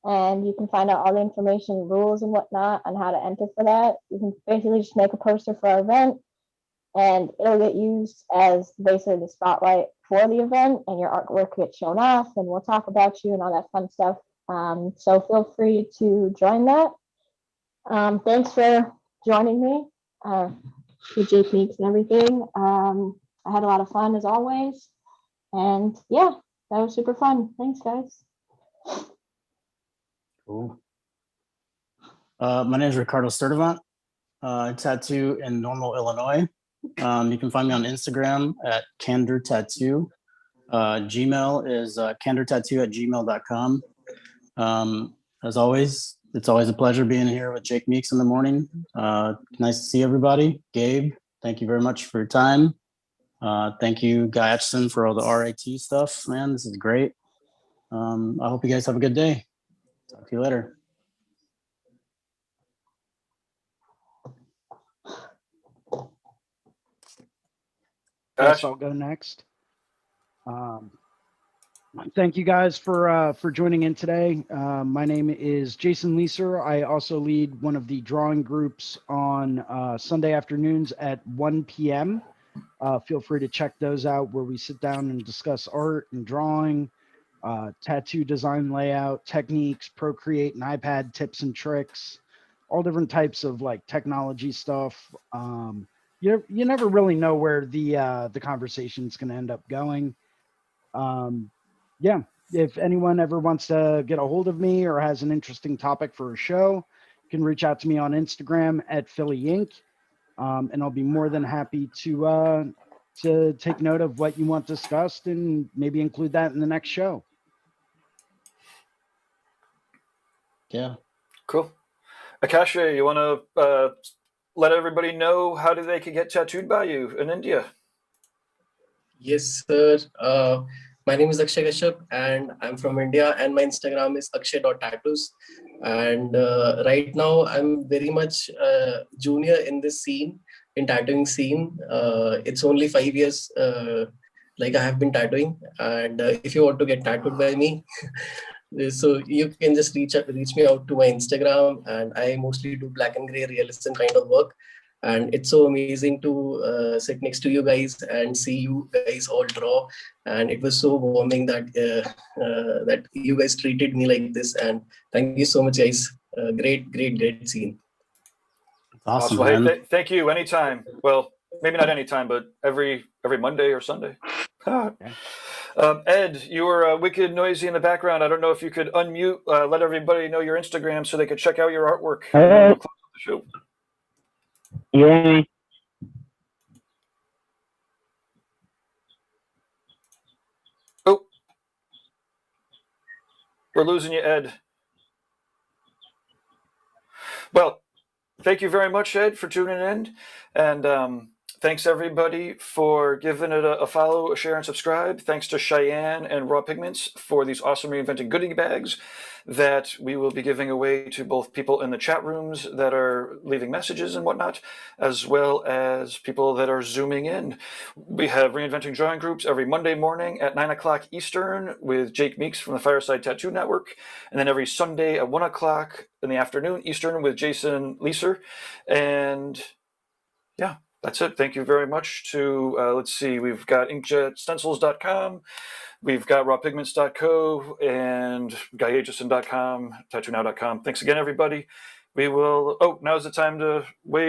And you can find out all the information, rules and whatnot on how to enter for that. You can basically just make a poster for our event, and it'll get used as basically the spotlight for the event, and your artwork gets shown off, and we'll talk about you and all that fun stuff. So feel free to join that. Thanks for joining me with Jake Meeks and everything. I had a lot of fun as always, and yeah, that was super fun. Thanks, guys. Cool. My name is Ricardo Sturdivant. I tattoo in Normal, Illinois. You can find me on Instagram at Candor Tattoo. Gmail is candortattoo@gmail.com. As always, it's always a pleasure being here with Jake Meeks in the morning. Nice to see everybody. Gabe, thank you very much for your time. Thank you, Guy Atchison, for all the RAT stuff. Man, this is great. I hope you guys have a good day. Talk to you later. Yes, I'll go next. Thank you guys for joining in today. My name is Jason Leeser. I also lead one of the drawing groups on Sunday afternoons at 1 p.m. Feel free to check those out, where we sit down and discuss art and drawing, tattoo design, layout, techniques, Procreate and iPad tips and tricks, all different types of like technology stuff. You never really know where the conversation's going to end up going. Yeah, if anyone ever wants to get a hold of me or has an interesting topic for a show, you can reach out to me on Instagram at Philly Inc. And I'll be more than happy to take note of what you want discussed and maybe include that in the next show. Yeah. Cool. Akasha, you want to let everybody know how they can get tattooed by you in India. Yes, sir. My name is Akshay Kashyap and I'm from India, and my Instagram is akshay.tattoos. And right now I'm very much junior in this scene, in tattooing scene. It's only 5 years like I have been tattooing, and if you want to get tattooed by me, so you can just reach me out to my Instagram, and I mostly do black and gray realism kind of work. And it's so amazing to sit next to you guys and see you guys all draw. And it was so warming that that you guys treated me like this. And thank you so much, guys. Great scene. Awesome, Well, man. hey, thank you. Anytime. Well, maybe not anytime, but every Monday or Sunday. Ed, you were wicked noisy in the background. I don't know if you could unmute, let everybody know your Instagram so they could check out your artwork. And then we'll close the show. Yeah. Oh, we're losing you, Ed. Well, thank you very much, Ed, for tuning in. And thanks, everybody, for giving it a follow, a share, and subscribe. Thanks to Cheyenne and Raw Pigments for these awesome Reinventing goodie bags that we will be giving away to both people in the chat rooms that are leaving messages and whatnot, as well as people that are Zooming in. We have Reinventing drawing groups every Monday morning at 9 o'clock Eastern with Jake Meeks from the Fireside Tattoo Network, and then every Sunday at 1 o'clock in the afternoon Eastern with Jason Leeser. And yeah, that's it. Thank you very much to, let's see, we've got inkjetstencils.com, we've got rawpigments.co, and guyagison.com, tattoonnow.com. Thanks again, everybody. We will, now's the time to wait.